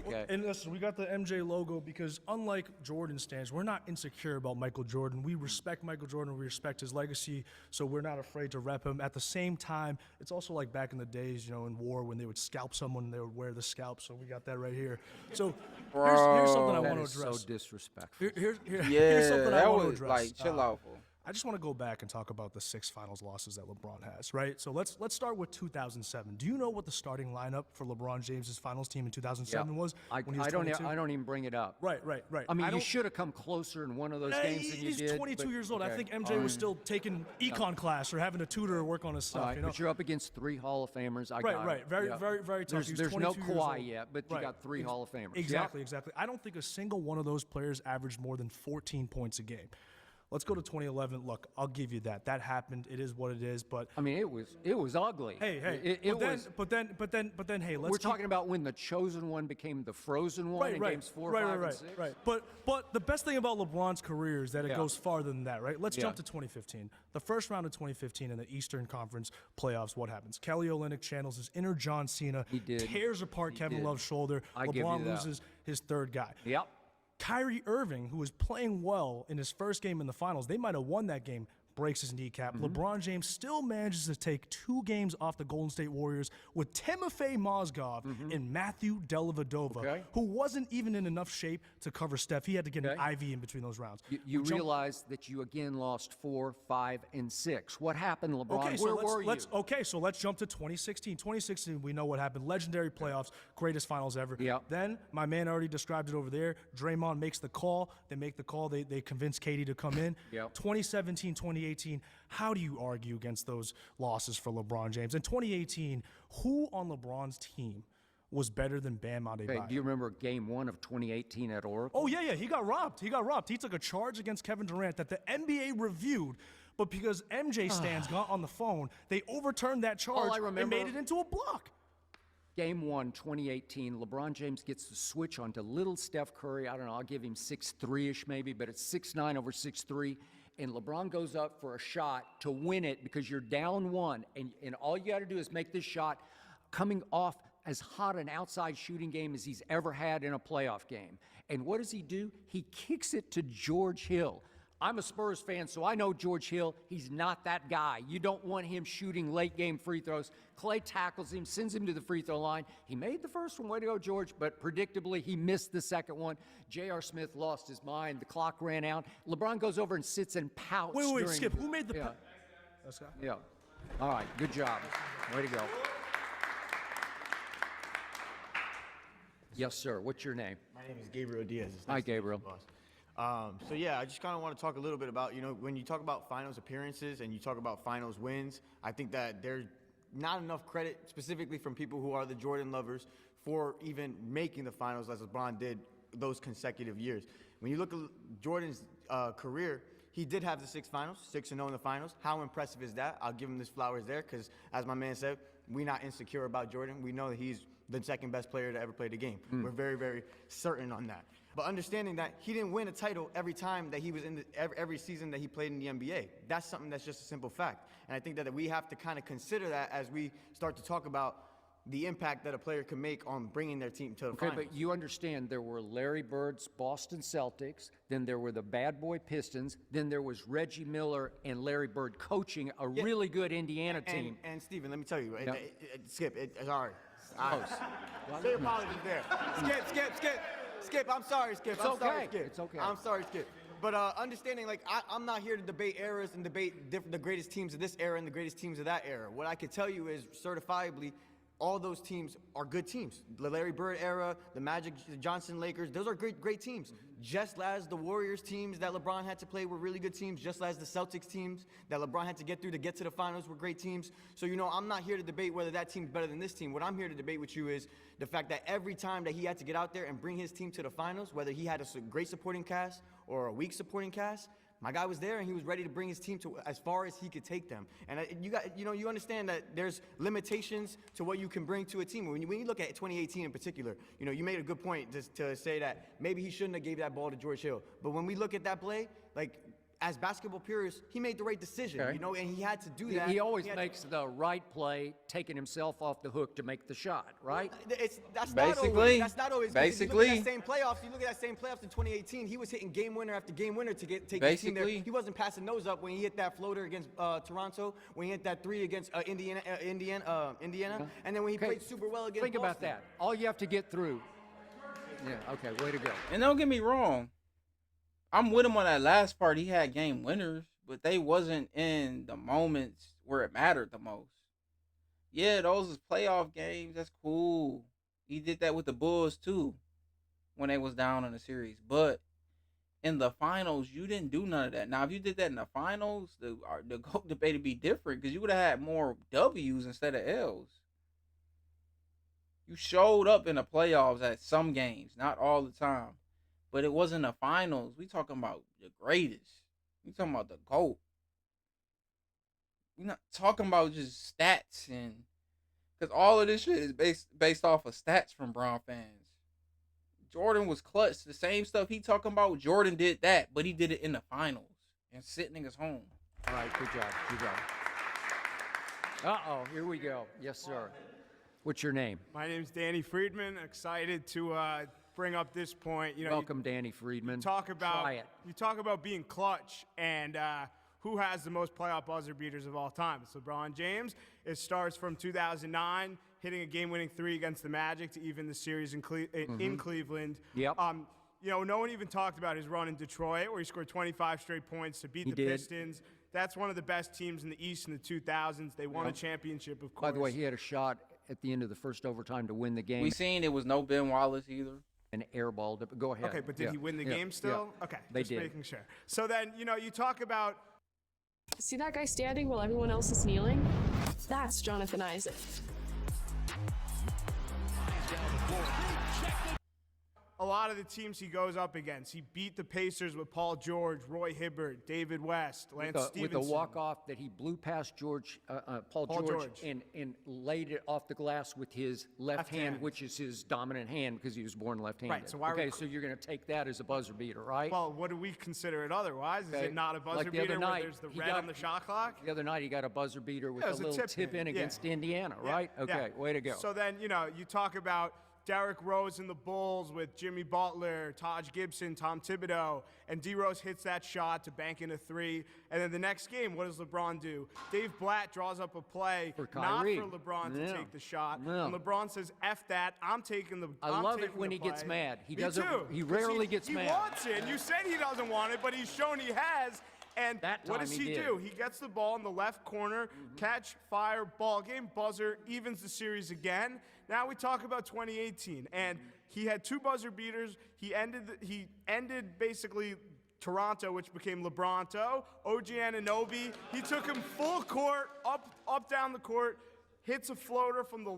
Okay. And listen, we got the MJ logo because unlike Jordan stands, we're not insecure about Michael Jordan. We respect Michael Jordan. We respect his legacy, so we're not afraid to rep him. At the same time, it's also like back in the days, in war when they would scalp someone, they would wear the scalp. So we got that right here. So here's something I want to address. So disrespectful. Here's Yeah, something I that want to was address. like chill out, fool. I just want to go back and talk about the 6 finals losses that LeBron has, right? So let's start with 2007. Do you know what the starting lineup for LeBron James's finals team in 2007 was? I don't even bring it up. Right. I mean, you should have come closer in one of those games than you did. He's 22 years old. Okay. I think MJ was still taking econ class or having a tutor or work on his stuff. But you're up against 3 Hall of Famers. Right. Very tough. There's no Kawhi yet, but you got 3 Hall of Famers. Exactly. I don't think a single one of those players averaged more than 14 points a game. Let's go to 2011. Look, I'll give you that. That happened. It is what it is. But I mean, it was ugly. hey, but then, hey, let's. We're talking about when the chosen one became the frozen one in games 4, 5, and 6. Right. But the best thing about LeBron's career is that it goes farther than that, right? Let's jump to 2015. The first round of 2015 in the Eastern Conference playoffs. What happens? Kelly Olynyk channels his inner John Cena. He did. Tears apart Kevin Love's shoulder. I give you LeBron that. loses his third guy. Yep. Kyrie Irving, who was playing well in his first game in the finals, they might have won that game, breaks his kneecap. LeBron James still manages to take 2 games off the Golden State Warriors with Timofey Mozgov and Matthew Dellavedova, who wasn't even in enough shape to cover Steph. He had to get an IV in between those rounds. You realize that you again lost 4, 5, and 6. What happened, LeBron? Where were you? So let's jump to 2016. 2016, we know what happened. Legendary playoffs, greatest finals ever. Yep. Then, my man already described it over there. Draymond makes the call. They make the call. They convince Katie to come in. Yep. 2017, 2018, how do you argue against those losses for LeBron James? In 2018, who on LeBron's team was better than Bam Adebayo? Okay, do you remember game 1 of 2018 at Oracle? Oh, yeah, he got robbed. He took a charge against Kevin Durant that the NBA reviewed, but because MJ stands got on the phone, they overturned that charge and made it into a block. Game 1, 2018, LeBron James gets the switch onto little Steph Curry. I don't know, I'll give him 6'3"-ish maybe, but it's 6'9" over 6'3". And LeBron goes up for a shot to win it because you're down 1. And all you got to do is make this shot coming off as hot an outside shooting game as he's ever had in a playoff game. And what does he do? He kicks it to George Hill. I'm a Spurs fan, so I know George Hill. He's not that guy. You don't want him shooting late-game free throws. Clay tackles him, sends him to the free throw line. He made the first one. Way to go, George. But predictably, he missed the second one. J.R. Smith lost his mind. The clock ran out. LeBron goes over and sits and pouts. Wait, Skip. Who made the Yeah. All right, good job. Way to go. Yes, sir. What's your name? My name is Gabriel Diaz. Hi, Gabriel. So yeah, I just kind of want to talk a little bit about, when you talk about finals appearances and you talk about finals wins, I think that there's not enough credit specifically from people who are the Jordan lovers for even making the finals as LeBron did those consecutive years. When you look at Jordan's career, he did have the 6 finals, 6-0 in the finals. How impressive is that? I'll give him his flowers there because, as my man said, we're not insecure about Jordan. We know that he's the second best player to ever play the game. We're very, very certain on that. But understanding that he didn't win a title every time that he was in every season that he played in the NBA. That's something that's just a simple fact. And I think that we have to kind of consider that as we start to talk about the impact that a player can make on bringing their team to the finals. Okay, but you understand there were Larry Bird's Boston Celtics, then there were the Bad Boy Pistons, then there was Reggie Miller and Larry Bird coaching a really good Indiana team. And Steven, let me tell you, Skip, sorry. Close. Say apologies there. Skip, I'm sorry, Skip. It's okay. It's okay. I'm sorry, Skip. But understanding, I'm not here to debate eras and debate the greatest teams of this era and the greatest teams of that era. What I can tell you is certifiably, all those teams are good teams. The Larry Bird era, the Magic Johnson Lakers, those are great teams. Just as the Warriors teams that LeBron had to play were really good teams, just as the Celtics teams that LeBron had to get through to get to the finals were great teams. So, I'm not here to debate whether that team's better than this team. What I'm here to debate with you is the fact that every time that he had to get out there and bring his team to the finals, whether he had a great supporting cast or a weak supporting cast, my guy was there and he was ready to bring his team to as far as he could take them. And you understand that there's limitations to what you can bring to a team. When you look at 2018 in particular, you made a good point to say that maybe he shouldn't have gave that ball to George Hill. But when we look at that play, as basketball purists, he made the right decision, and he had to do that. He always makes the right play, taking himself off the hook to make the shot, right? That's not always. Basically. You look at that same playoffs in 2018, he was hitting game winner after game winner to take the team there. He wasn't passing those up when he hit that floater against Toronto, when he hit that 3 against Indiana, and then when he played super well against Think Boston. about that. All you have to get through. Yeah, okay, way to go. And don't get me wrong, I'm with him on that last part. He had game winners, but they wasn't in the moments where it mattered the most. Yeah, those is playoff games. That's cool. He did that with the Bulls too, when they was down in the series. But in the finals, you didn't do none of that. Now, if you did that in the finals, the GOAT debate would be different because you would have had more W's instead of L's. You showed up in the playoffs at some games, not all the time. But it wasn't the finals. We talking about the greatest. You talking about the GOAT. We're not talking about just stats because all of this shit is based off of stats from Bron fans. Jordan was clutch. The same stuff he talking about, Jordan did that, but he did it in the finals and sit niggas home. All right, good job. Good job. Uh-oh, here we go. Yes, sir. What's your name? My name's Danny Friedman. Excited to bring up this point. You know, Welcome, Danny Friedman. you talk Try it. about being clutch and who has the most playoff buzzer beaters of all time. It's LeBron James. It starts from 2009, hitting a game-winning 3 against the Magic to even the series in Cleveland. Yep. You know, no one even talked about his run in Detroit, where he scored 25 straight points to beat the did. Pistons. That's one of the best teams in the East in the 2000s. They won a championship, of course. By the way, he had a shot at the end of the first overtime to win the game. We seen it was no Ben Wallace either. And airballed it. But go ahead. Okay, but did Yeah. he win the Yeah. game still? Yeah. Okay, They just did. making sure. So then, you know, you talk about See that guy standing while everyone else is kneeling? That's Jonathan Isaac. a lot of the teams he goes up against. He beat the Pacers with Paul George, Roy Hibbert, David West, Lance Stevenson. With a walk-off that he blew past Paul George. And laid it off the glass with his left hand, which is his dominant hand because he was born left-handed. Right, so why so you're going to take that as a buzzer beater, right? Well, what do we consider it otherwise? Is Okay. it not a buzzer Like the other beater night, where there's the he red got- on the shot clock? The other night he got a buzzer beater with Yeah, a it was a little tip in in, against Indiana, Yeah, right? yeah. Okay, way to go. So then, you know, you talk about Derrick Rose and the Bulls with Jimmy Butler, Taj Gibson, Tom Thibodeau, and D. Rose hits that shot to bank in a three. And then the next game, what does LeBron do? Dave Blatt draws up a play, For not Kyrie. for LeBron Yeah. to take the shot. Yeah. And LeBron says, F that, I'm taking the I love it when he gets mad. He doesn't. Too, He 'cause rarely gets he mad. wants it, and you said he doesn't want it, but he's shown he has. And That what time does he he did. do? He gets the ball in the left corner, catch, fire, ball game, buzzer, evens the series again. Now we talk about 2018, and he had two buzzer beaters. He ended basically Toronto, which became LeBronto. OG Anunoby, he took him full court, up down the court, hits a floater from the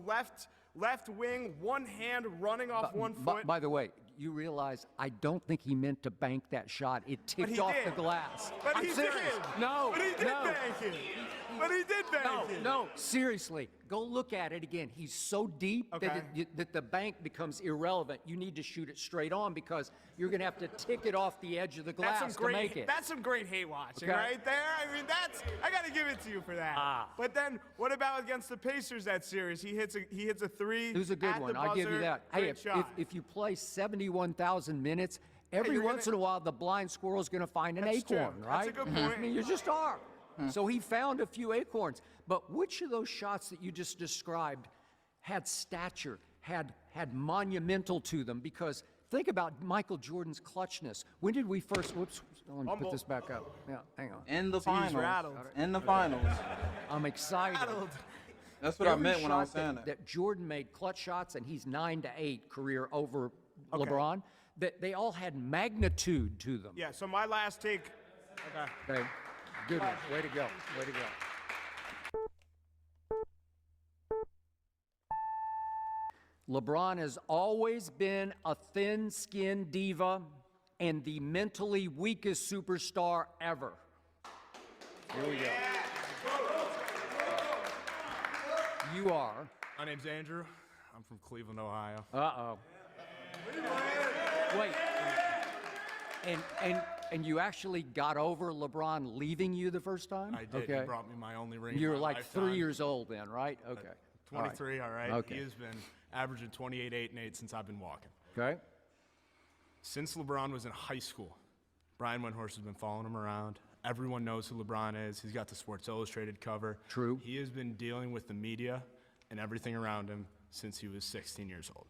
left wing, one hand running off one foot. By the way, you realize I don't think he meant to bank that shot. It But tipped he off did. the glass. But I'm he serious. did. No, But he did no. bank it. But he did bank it. No, seriously. Go look at it again. He's so deep that the bank becomes irrelevant. You need to shoot it straight on because you're going to have to tick it off the edge of the glass to make it. That's some great hate watching Okay. right there. I mean, I got to give it to you for that. But then, what about against the Pacers that series? He hits a three. It was a good at one. the I'll give you buzzer. that. Hey, Great shot. if you play 71,000 minutes, every you're once gonna- in a while the blind squirrel's going to find an That's true. acorn, That's right? a good point. I mean, you just are. So he found a few acorns. But which of those shots that you just described had stature, had monumental to them? Because think about Michael Jordan's clutchness. When did we first? Whoops. Let me put this back up. Yeah, hang on. In the See, he's finals. rattled. In the finals. I'm excited. That's what I Every meant when I was shot saying that. that Jordan made clutch shots, and he's 9-8 career over LeBron. That they all had magnitude to them. Yeah. So my last take. Okay. Okay, good one. Way to go. Way to go. LeBron has always been a thin-skinned diva and the mentally weakest superstar ever. Here we go. You are. My name's Andrew. I'm from Cleveland, Ohio. Uh-oh. Wait. And you actually got over LeBron leaving you the first time? I did. Okay. He brought me my only ring. You were in my like lifetime. 3 years old then, right? Okay. 23, all right. Okay. He has been averaging 28, 8, and 8 since I've been walking. Okay. Since LeBron was in high school, Brian Windhorst has been following him around. Everyone knows who LeBron is. He's got the Sports Illustrated cover. True. He has been dealing with the media and everything around him since he was 16 years old.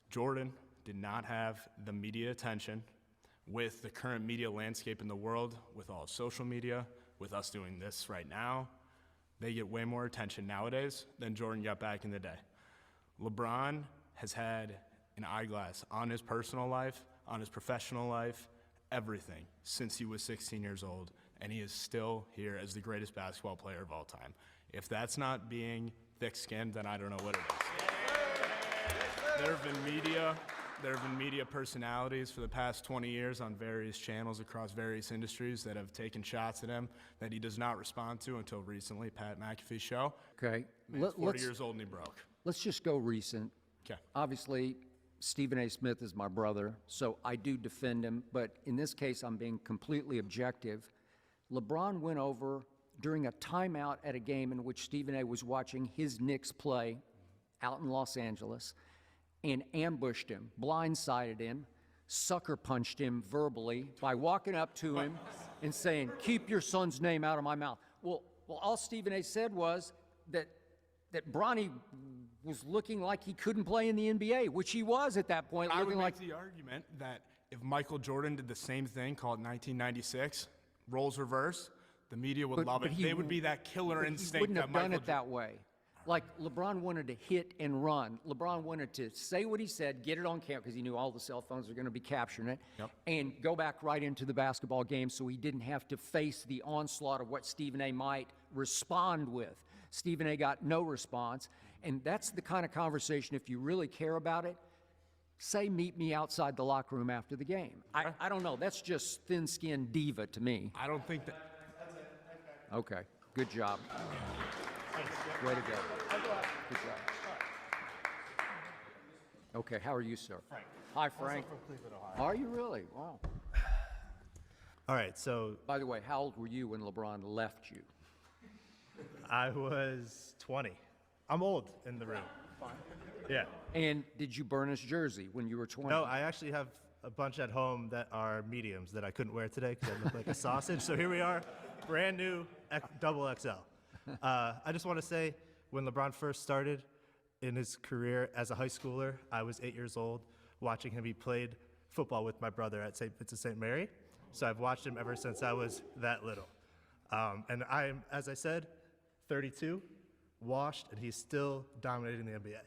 Jordan did not have the media attention with the current media landscape in the world, with all social media, with us doing this right now. They get way more attention nowadays than Jordan got back in the day. LeBron has had an eyeglass on his personal life, on his professional life, everything since he was 16 years old, and he is still here as the greatest basketball player of all time. If that's not being thick-skinned, then I don't know what it is. There have been media There have been media personalities for the past 20 years on various channels across various industries that have taken shots at him that he does not respond to until recently. Pat McAfee's show. Okay. Man's 40 years old and he broke. Let's just go recent. Okay. Obviously, Stephen A. Smith is my brother, so I do defend him, but in this case, I'm being completely objective. LeBron went over during a timeout at a game in which Stephen A. was watching his Knicks play out in Los Angeles and ambushed him, blindsided him, sucker punched him verbally by walking up to him and saying, "Keep your son's name out of my mouth." Well, all Stephen A. said was that Bronny was looking like he couldn't play in the NBA, which he was at that point. I would looking make like the argument that if Michael Jordan did the same thing called 1996, roles reverse, the media would love it. They would be that killer instinct. He wouldn't have that done Michael it that way. Like LeBron wanted to hit and run. LeBron wanted to say what he said, get it on camera, because he knew all the cell phones were going to be capturing it, and go back right into the basketball game so he didn't have to face the onslaught of what Stephen A. might respond with. Stephen A. got no response, and that's the kind of conversation, if you really care about it, say meet me outside the locker room after the game. I don't know. That's just thin-skinned diva to me. I don't think that. Okay. Good job. Way to go. Good job. Okay, how are you, sir? Frank. Hi, Frank. Also from Cleveland, Ohio. Are you really? Wow. All right, so. By the way, how old were you when LeBron left you? I was 20. I'm old in the room. Fine. Yeah. And did you burn his jersey when you were 20? No, I actually have a bunch at home that are mediums that I couldn't wear today because I look like a sausage. So here we are, brand new double XL. I just want to say, when LeBron first started in his career as a high schooler, I was 8 years old watching him. He played football with my brother at St. Vincent St. Mary. So I've watched him ever since I was that little. And I'm, as I said, 32, washed, and he's still dominating the NBA.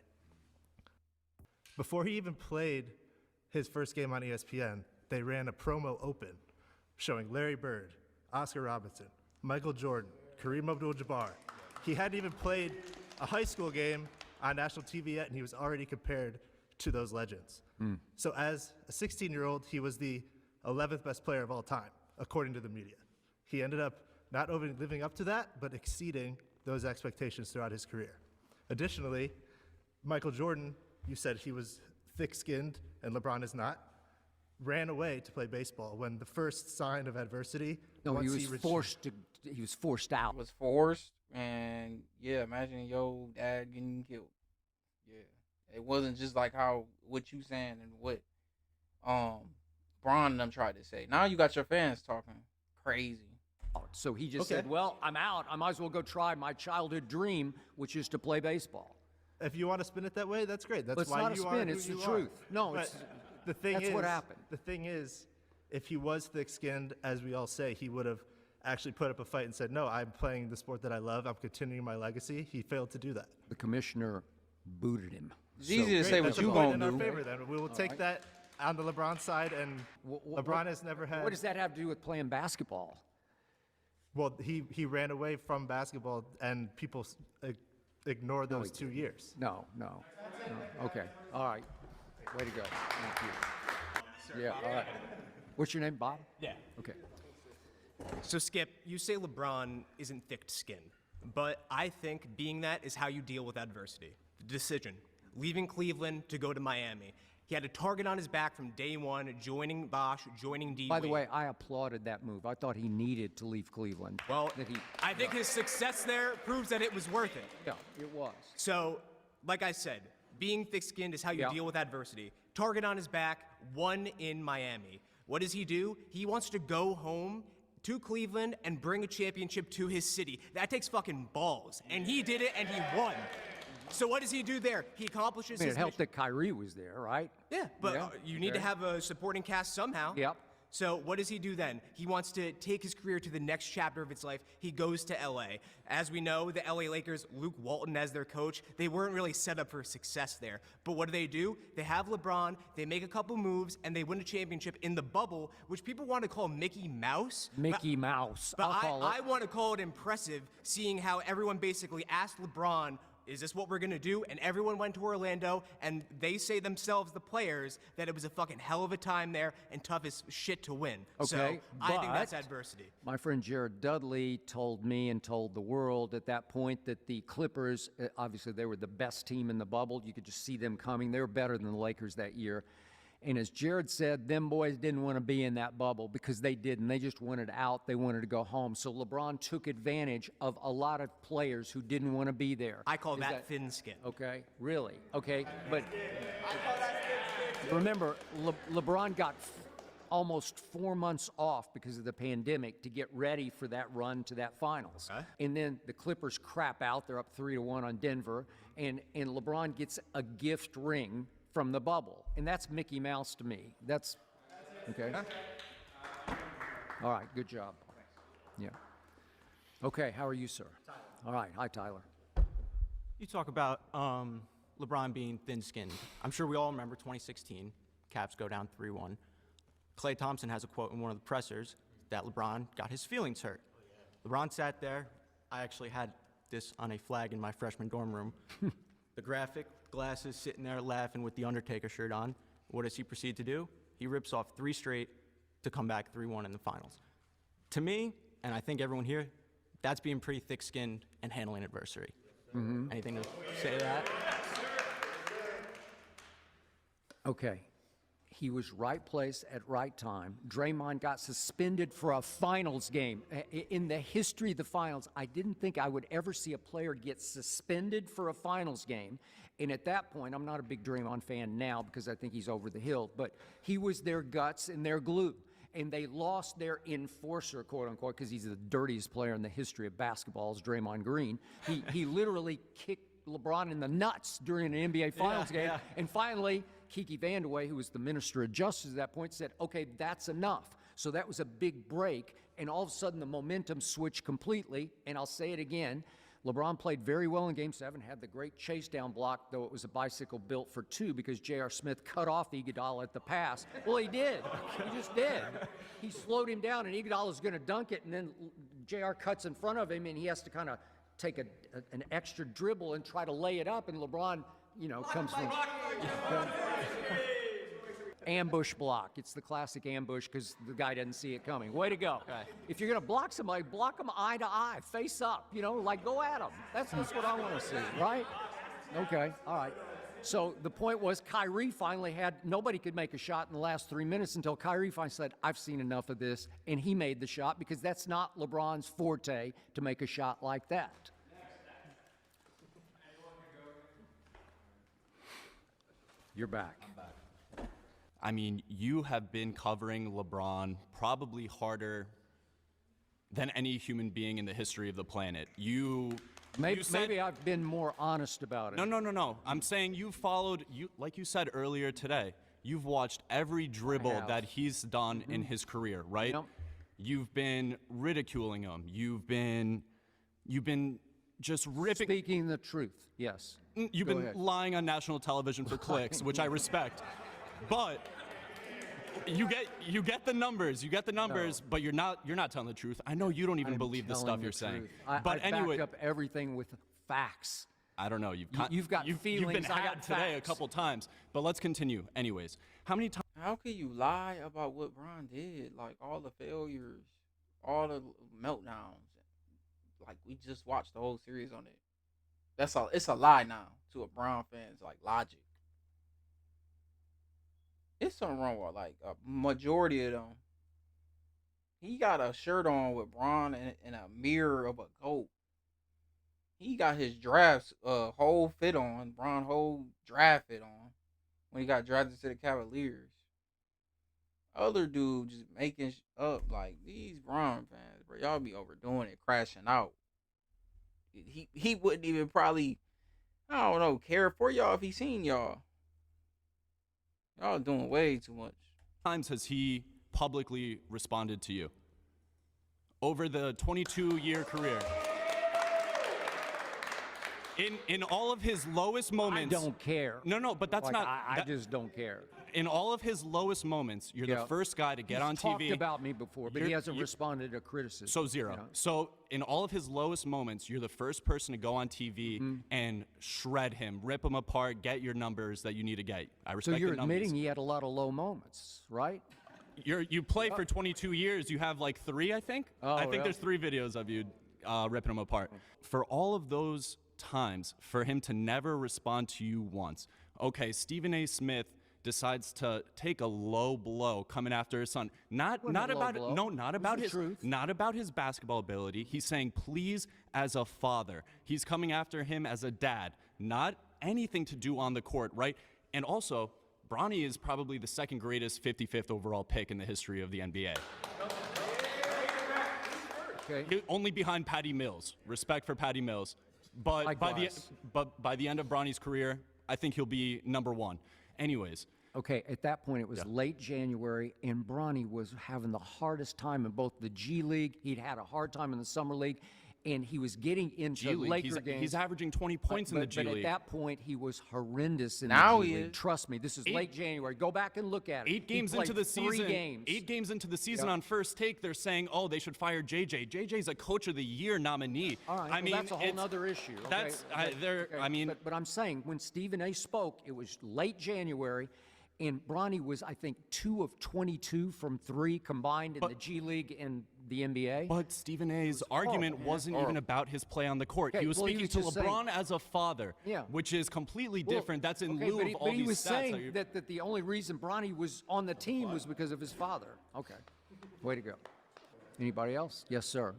Before he even played his first game on ESPN, they ran a promo open showing Larry Bird, Oscar Robertson, Michael Jordan, Kareem Abdul-Jabbar. He hadn't even played a high school game on national TV yet, and he was already compared to those legends. So as a 16-year-old, he was the 11th best player of all time, according to the media. He ended up not only living up to that, but exceeding those expectations throughout his career. Additionally, Michael Jordan, you said he was thick-skinned, and LeBron is not, ran away to play baseball when the first sign of adversity. No, he was forced out. Was forced, and yeah, imagine your dad getting killed. Yeah, it wasn't just like what you saying and what Bron and them tried to say. Now you got your fans talking crazy. So he just said, well, I'm out. I might as well go try my childhood dream, which is to play baseball. If you want to spin it that way, that's great. That's But it's why not you a are spin, who it's the you truth. are. No, But it's the thing that's is, what happened. The thing is, if he was thick-skinned, as we all say, he would have actually put up a fight and said, no, I'm playing the sport that I love. I'm continuing my legacy. He failed to do that. The commissioner booted him. It's easy to say what That's you a point gonna in our do. favor, then. We will take that on the LeBron side, and LeBron has never had. What does that have to do with playing basketball? Well, he ran away from basketball, and people ignore those 2 years. No. Okay. All right. Way to go. Thank you. Yeah. All right. What's your name, Bob? Yeah. Okay. So, Skip, you say LeBron isn't thick-skinned, but I think being that is how you deal with adversity. The decision, leaving Cleveland to go to Miami. He had a target on his back from day one, joining Bosch, joining D. By the way, I applauded that move. I thought he needed to leave Cleveland. Well, I think his success there proves that it was worth it. Yeah, it was. So, like I said, being thick-skinned is how you deal with adversity. Target on his back, won in Miami. What does he do? He wants to go home to Cleveland and bring a championship to his city. That takes fucking balls. And he did it, and he won. So what does he do there? He accomplishes his it helped that Kyrie was there, right? Yeah, but you need to have a supporting cast somehow. Yep. So what does he do then? He wants to take his career to the next chapter of its life. He goes to LA. As we know, the LA Lakers, Luke Walton as their coach, they weren't really set up for success there. But what do? They have LeBron, they make a couple moves, and they win a championship in the bubble, which people want to call Mickey Mouse. Mouse. But I want to call it impressive, seeing how everyone basically asked LeBron, Is this what we're gonna do? And everyone went to Orlando, and they say themselves, the players, that it was a fucking hell of a time there and tough as shit to win. So I think that's adversity. My friend Jared Dudley told me and told the world at that point that the Clippers, obviously they were the best team in the bubble. You could just see them coming. They were better than the Lakers that year. And as Jared said, them boys didn't want to be in that bubble because they didn't. They just wanted out. They wanted to go home. So LeBron took advantage of a lot of players who didn't want to be there. I call that thin skin. Okay, really? Okay, but remember, LeBron got almost 4 months off because of the pandemic to get ready for that run to that finals. And then the Clippers crap out. They're up 3-1 on Denver. And LeBron gets a gift ring from the bubble. And that's Mickey Mouse to me. That's, okay? All right, good job. Yeah. Okay, how are you, sir? All right, hi, Tyler. You talk about LeBron being thin-skinned. I'm sure we all remember 2016. Caps go down 3-1. Klay Thompson has a quote in one of the pressers that LeBron got his feelings hurt. LeBron sat there. I actually had this on a flag in my freshman dorm room. The graphic, glasses, sitting there laughing with the Undertaker shirt on. What does he proceed to do? He rips off 3 straight to come back 3-1 in the finals. To me, and I think everyone here, that's being pretty thick-skinned and handling adversity. Anything to say to that? Okay. He was right place at right time. Draymond got suspended for a finals game. In the history of the finals, I didn't think I would ever see a player get suspended for a finals game. And at that point, I'm not a big Draymond fan now because I think he's over the hill, but he was their guts and their glue. And they lost their enforcer, quote unquote, because he's the dirtiest player in the history of basketball, is Draymond Green. He literally kicked LeBron in the nuts during an NBA Finals game. And finally, Kiki Vandeweghe, who was the Minister of Justice at that point, said, okay, that's enough. So that was a big break, and all of a sudden the momentum switched completely, and I'll say it again, LeBron played very well in Game 7, had the great chase down block, though it was a bicycle built for 2 because J.R. Smith cut off Iguodala at the pass. Well, he did. He just did. He slowed him down, and Iguodala's going to dunk it, and then J.R. cuts in front of him, and he has to kind of take an extra dribble and try to lay it up, and LeBron, you know, comes from ambush block. It's the classic ambush because the guy doesn't see it coming. Way to go. If you're going to block somebody, block them eye to eye, face up, you know, like go at them. That's what I want to see, right? Okay, all right. So the point was Kyrie finally nobody could make a shot in the last 3 minutes until Kyrie finally said, I've seen enough of this, and he made the shot because that's not LeBron's forte to make a shot like that. You're back. I'm back. I mean, you have been covering LeBron probably harder than any human being in the history of the planet. Maybe I've been more honest about it. No. I'm saying you followed, like you said earlier today, you've watched every dribble that he's done in his career, right? Yep. You've been ridiculing him. You've been just ripping. Speaking the truth, yes. You've been lying on national television for clicks, which I respect. But you get the numbers. You get the numbers, but you're not telling the truth. I know you don't even believe the stuff you're saying. But anyway, backed up everything with facts. I don't know. You've got feelings. You've been I got had today facts. a couple times. But let's continue. Anyways, how many times? How can you lie about what Bron did? Like all the failures, all the meltdowns. Like we just watched the whole series on it. That's all. It's a lie now to a Brown fan's like logic. It's something wrong with like a majority of them. He got a shirt on with Bron and a mirror of a goat. He got his draft whole fit on, Bron whole draft fit on when he got drafted to the Cavaliers. Other dude just making up like these Bron fans, bro. Y'all be overdoing it, crashing out. He wouldn't even probably, I don't know, care for y'all if he seen y'all. Y'all doing way too much. Times has he publicly responded to you over the 22-year career? In all of his lowest moments. I don't care. No, but that's Like, not. I just don't care. In all of his lowest moments, you're the first guy to get on He's TV. talked about me before, but he hasn't responded to criticism. So zero. you know? So in all of his lowest moments, you're the first person to go on TV Mm-hmm. and shred him, rip him apart, get your numbers that you need to get. I So respect you're the numbers. admitting he had a lot of low moments, right? You play for 22 years. You have like 3, I think. Oh, I think yeah. there's 3 videos of you ripping him apart. For all of those times, for him to never respond to you once. Okay, Stephen A. Smith decides to take a low blow coming after his son. Not about his basketball ability. He's saying please as a father. He's coming after him as a dad. Not anything to do on the court, right? And also, Bronny is probably the second greatest 55th overall pick in the history of the NBA. Okay. Only behind Patty Mills. Respect for Patty Mills. But by the end of Bronny's career, I think he'll be number 1. Anyways. Okay, at that point, it was late January, and Bronny was having the hardest time in both the G League. He'd had a hard time in the Summer League, and he was getting into G League. Laker games. He's averaging 20 points in the G But League. at that point, he was horrendous in Now the G he League. is. Trust me, this is late January. Go back and look at it. 8 games He played into the 3 season. games. 8 games into the season on First Take, they're saying, "Oh, they should fire JJ." JJ's a Coach of the Year nominee. All right, I mean, that's a whole it's- other issue. Okay? That's I mean, but I'm saying when Stephen A. spoke, it was late January, and Bronny was, I think, 2 of 22 from 3 combined in the G League and the NBA. But Stephen A's argument wasn't even about his play on the court. Okay, he was well, he speaking was to just LeBron saying- as a father, which is completely different. That's in lieu of all but he these was stats. that saying you- that the only reason Bronny was on the team was because of his father. Okay, way to go. Anybody else? Yes, sir.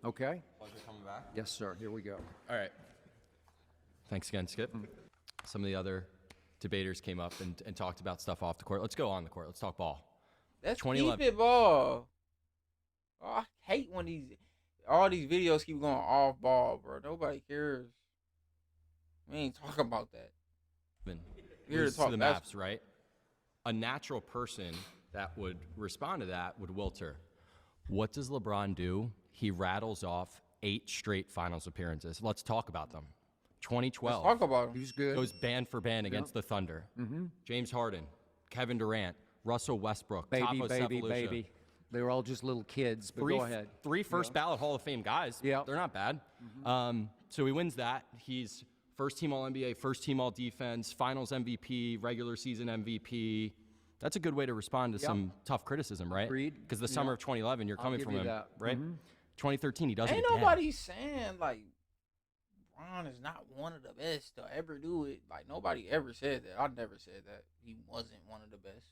Okay. Coming back. Yes, sir. Here we go. All right. Thanks again, Skip. Some of the other debaters came up and talked about stuff off the court. Let's go on the court. Let's talk ball. Let's 2011. keep it ball. Oh, I hate when all these videos keep going off ball, bro. Nobody cares. We ain't talking about that. Here to Loses talk to the bas- Mavs, right? A natural person that would respond to that would wilt. What does LeBron do? He rattles off 8 straight finals appearances. Let's talk about them. 2012. Let's talk about him. He's good. Goes band for band against the Thunder. James Harden, Kevin Durant, Russell Westbrook, Baby, Taco baby, Sefolosha. baby. They were all just little kids, but go ahead. 3 first ballot Hall of Fame guys. Yeah. They're not bad. So he wins that. He's first team All-NBA, first team All-Defense, Finals MVP, regular season MVP. That's a good way to respond to some tough criticism, right? Agreed. Because the summer of 2011, you're coming give from you him, that. right? 2013, he does Ain't it again. nobody saying like LeBron is not one of the best to ever do it. Like nobody ever said that. I never said that he wasn't one of the best.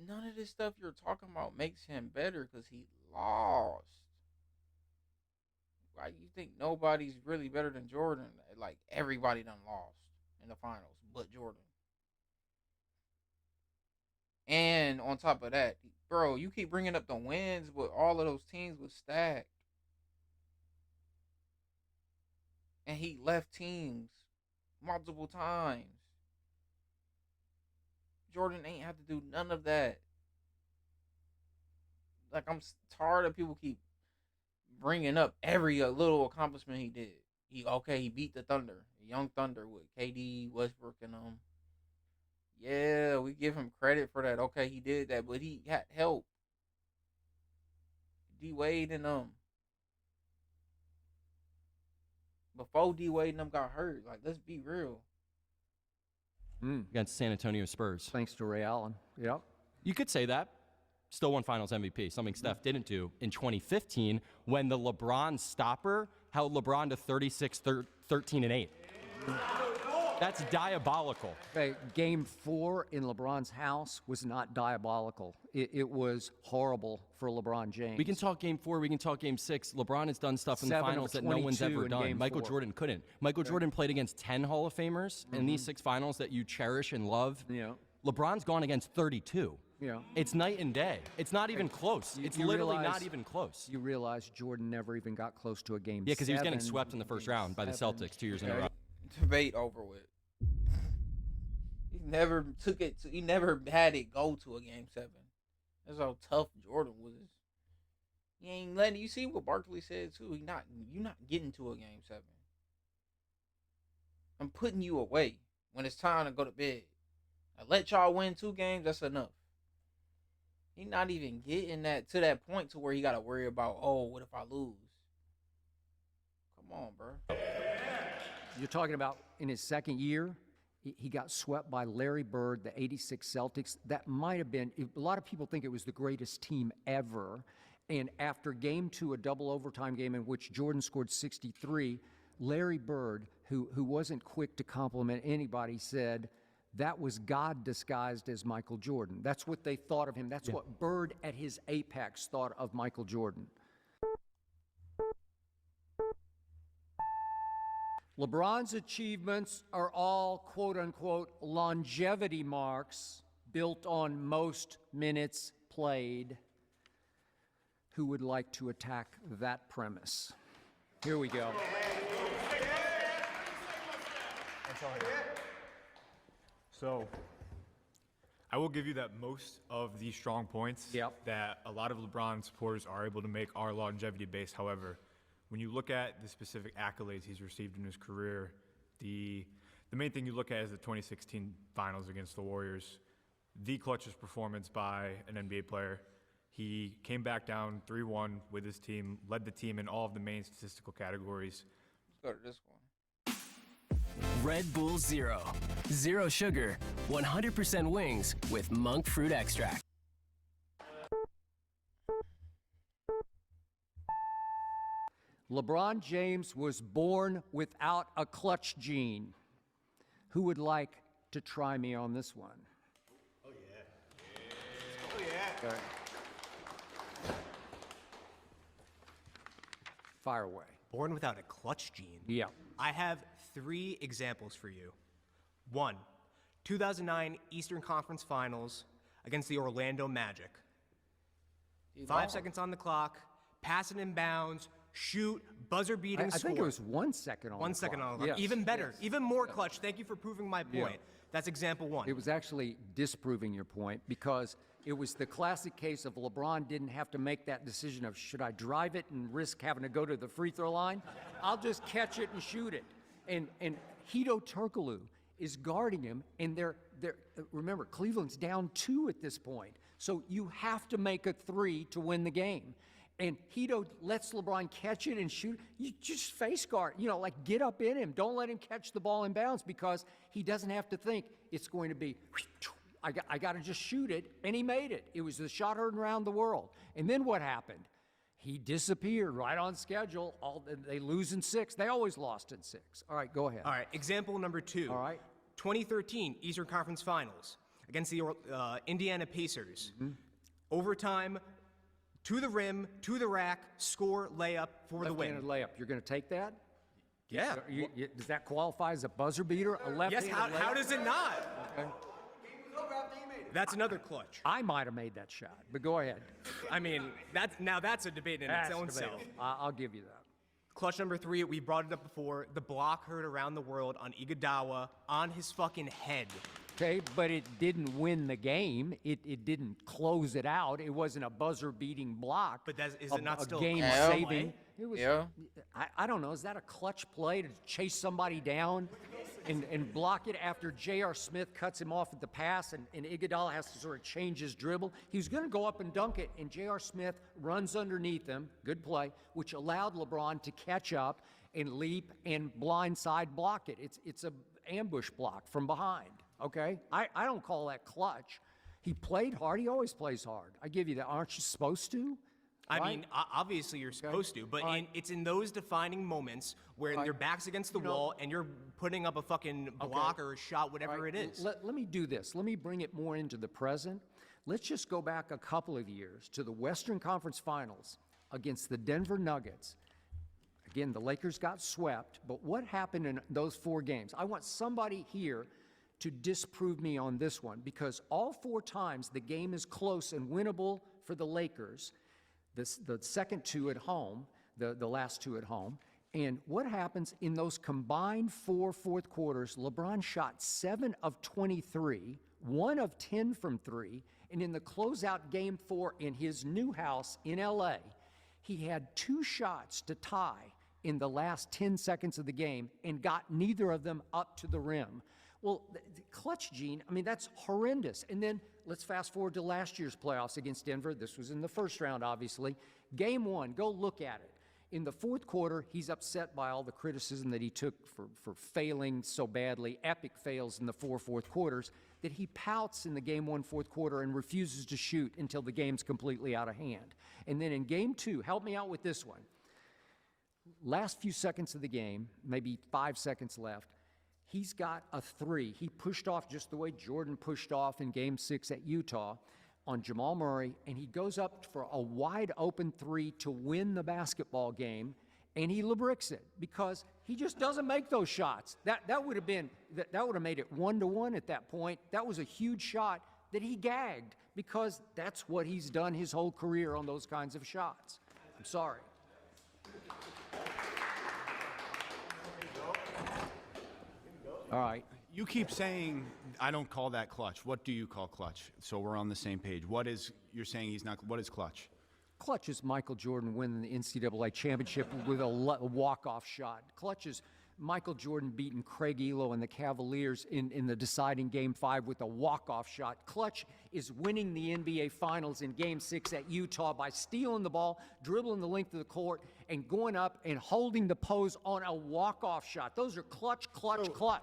None of this stuff you're talking about makes him better because he lost. Like you think nobody's really better than Jordan? Like everybody done lost in the finals, but Jordan. And on top of that, bro, you keep bringing up the wins, but all of those teams was stacked. And he left teams multiple times. Jordan ain't have to do none of that. Like, I'm tired of people keep bringing up every little accomplishment he did. He beat the Thunder, the young Thunder with KD, Westbrook, and yeah, we give him credit for that. Okay, he did that, but he had help. D Wade and before D Wade and them got hurt. Like, let's be real. Against San Antonio Spurs. Thanks to Ray Allen. Yep. You could say that. Still won Finals MVP, something Steph didn't do in 2015 when the LeBron stopper held LeBron to 36, 13, and 8. That's diabolical. Okay, Game 4 in LeBron's house was not diabolical. It was horrible for LeBron James. We can talk Game 4. We can talk Game 6. LeBron has done stuff in the 7 of finals that no one's 22 ever in done. Game Michael 4. Jordan couldn't. Michael Jordan played against 10 Hall of Famers in these 6 finals that you cherish and love. Yeah. LeBron's gone against 32. Yeah. It's night and day. It's not even close. It's literally not even close. You realize Jordan never even got close to a game. Yeah, because he was getting 7, swept in the first round by the Game Celtics 2 years in a Okay. row. Debate over with. He never took it. He never had it go to a Game 7. That's how tough Jordan was. He ain't letting. You see what Barkley said too. You're not getting to a game 7. I'm putting you away when it's time to go to bed. I let y'all win 2 games. That's enough. He not even getting to that point to where he got to worry about, oh, what if I lose? Come on, bro. You're talking about in his second year, he got swept by Larry Bird, the '86 Celtics. That might have been, a lot of people think it was the greatest team ever. And after game 2, a double overtime game in which Jordan scored 63, Larry Bird, who wasn't quick to compliment anybody, said that was God disguised as Michael Jordan. That's what they thought of him. That's what Bird at his apex thought of Michael Jordan. LeBron's achievements are all quote-unquote longevity marks built on most minutes played. Who would like to attack that premise? Here we go. So, I will give you that most of the strong points that a lot of LeBron supporters are able to make are longevity based. However, when you look at the specific accolades he's received in his career, the main thing you look at is the 2016 Finals against the Warriors, the clutchest performance by an NBA player. He came back down 3-1 with his team, led the team in all of the main statistical categories. Let's go to this one. Red Bull Zero. Zero sugar, 100% wings with monk fruit extract. LeBron James was born without a clutch gene. Who would like to try me on this one? Oh, yeah. Oh, yeah. Okay. Fire away. Born without a clutch gene? Yeah. I have 3 examples for you. 1, 2009 Eastern Conference Finals against the Orlando Magic. 5 seconds on the clock, pass it in bounds, shoot, buzzer beating I score. think it was 1 second on 1 the second clock. on the clock. Yes. Even better, even more clutch. Thank you for proving my point. That's example 1. It was actually disproving your point because it was the classic case of LeBron didn't have to make that decision of should I drive it and risk having to go to the free throw line? I'll just catch it and shoot it. And Hito Turkoglu is guarding him, and they're remember, Cleveland's down 2 at this point. So you have to make a 3 to win the game. And Hito lets LeBron catch it and shoot. You just face guard, like get up in him. Don't let him catch the ball in bounds because he doesn't have to think it's going to be, I got to just shoot it. And he made it. It was the shot heard around the world. And then what happened? He disappeared right on schedule. They lose in 6. They always lost in 6. All right, go ahead. All right, example number 2. All right. 2013 Eastern Conference Finals against the Indiana Pacers. Overtime, to the rim, to the rack, score, layup for the win. Left-handed layup. You're going to take that? Yeah. Does that qualify as a buzzer beater? A left-handed Yes, layup? how does it not? Okay. That's another clutch. I might have made that shot, but go ahead. I mean, that's a debate in its own self. I'll give you that. Clutch number 3, we brought it up before. The block heard around the world on Iguodala on his fucking head. Okay, but it didn't win the game. It didn't close it out. It wasn't a buzzer-beating block. But is it not still a game-saving? It was. Yeah. I don't know. Is that a clutch play to chase somebody down and block it after J.R. Smith cuts him off at the pass and Iguodala has to sort of change his dribble? He was going to go up and dunk it, and J.R. Smith runs underneath him. Good play, which allowed LeBron to catch up and leap and blindside block it. It's a ambush block from behind. Okay, I don't call that clutch. He played hard. He always plays hard. I give you that. Aren't you supposed to? I Right? mean, obviously you're supposed to, but it's in those defining moments where your back's against the wall and you're putting up a fucking block or a shot, whatever it is. Let me do this. Let me bring it more into the present. Let's just go back a couple of years to the Western Conference Finals against the Denver Nuggets. Again, the Lakers got swept, but what happened in those 4 games? I want somebody here to disprove me on this one, because all 4 times the game is close and winnable for the Lakers, the second 2 at home, the last 2 at home, and what happens in those combined 4 fourth quarters, LeBron shot 7 of 23, 1 of 10 from 3, and in the closeout game 4 in his new house in LA, He had 2 shots to tie in the last 10 seconds of the game and got neither of them up to the rim. Well, the clutch gene, I mean, that's horrendous. And then let's fast forward to last year's playoffs against Denver. This was in the first round, obviously. Game 1, go look at it. In the fourth quarter, he's upset by all the criticism that he took for failing so badly, epic fails in the 4 fourth quarters, that he pouts in the Game 1 fourth quarter and refuses to shoot until the game's completely out of hand. And then in Game 2, help me out with this one. Last few seconds of the game, maybe 5 seconds left, he's got a 3. He pushed off just the way Jordan pushed off in Game 6 at Utah on Jamal Murray, and he goes up for a wide open 3 to win the basketball game, and he LeBricks it because he just doesn't make those shots. That would have made it 1-1 at that point. That was a huge shot that he gagged because that's what he's done his whole career on those kinds of shots. I'm sorry. All right. You keep saying, I don't call that clutch. What do you call clutch? So we're on the same page. You're saying he's not, what is clutch? Clutch is Michael Jordan winning the NCAA championship with a walk-off shot. Clutch is Michael Jordan beating Craig Elo and the Cavaliers in the deciding Game 5 with a walk-off shot. Clutch is winning the NBA Finals in Game 6 at Utah by stealing the ball, dribbling the length of the court, and going up and holding the pose on a walk-off shot. Those are clutch.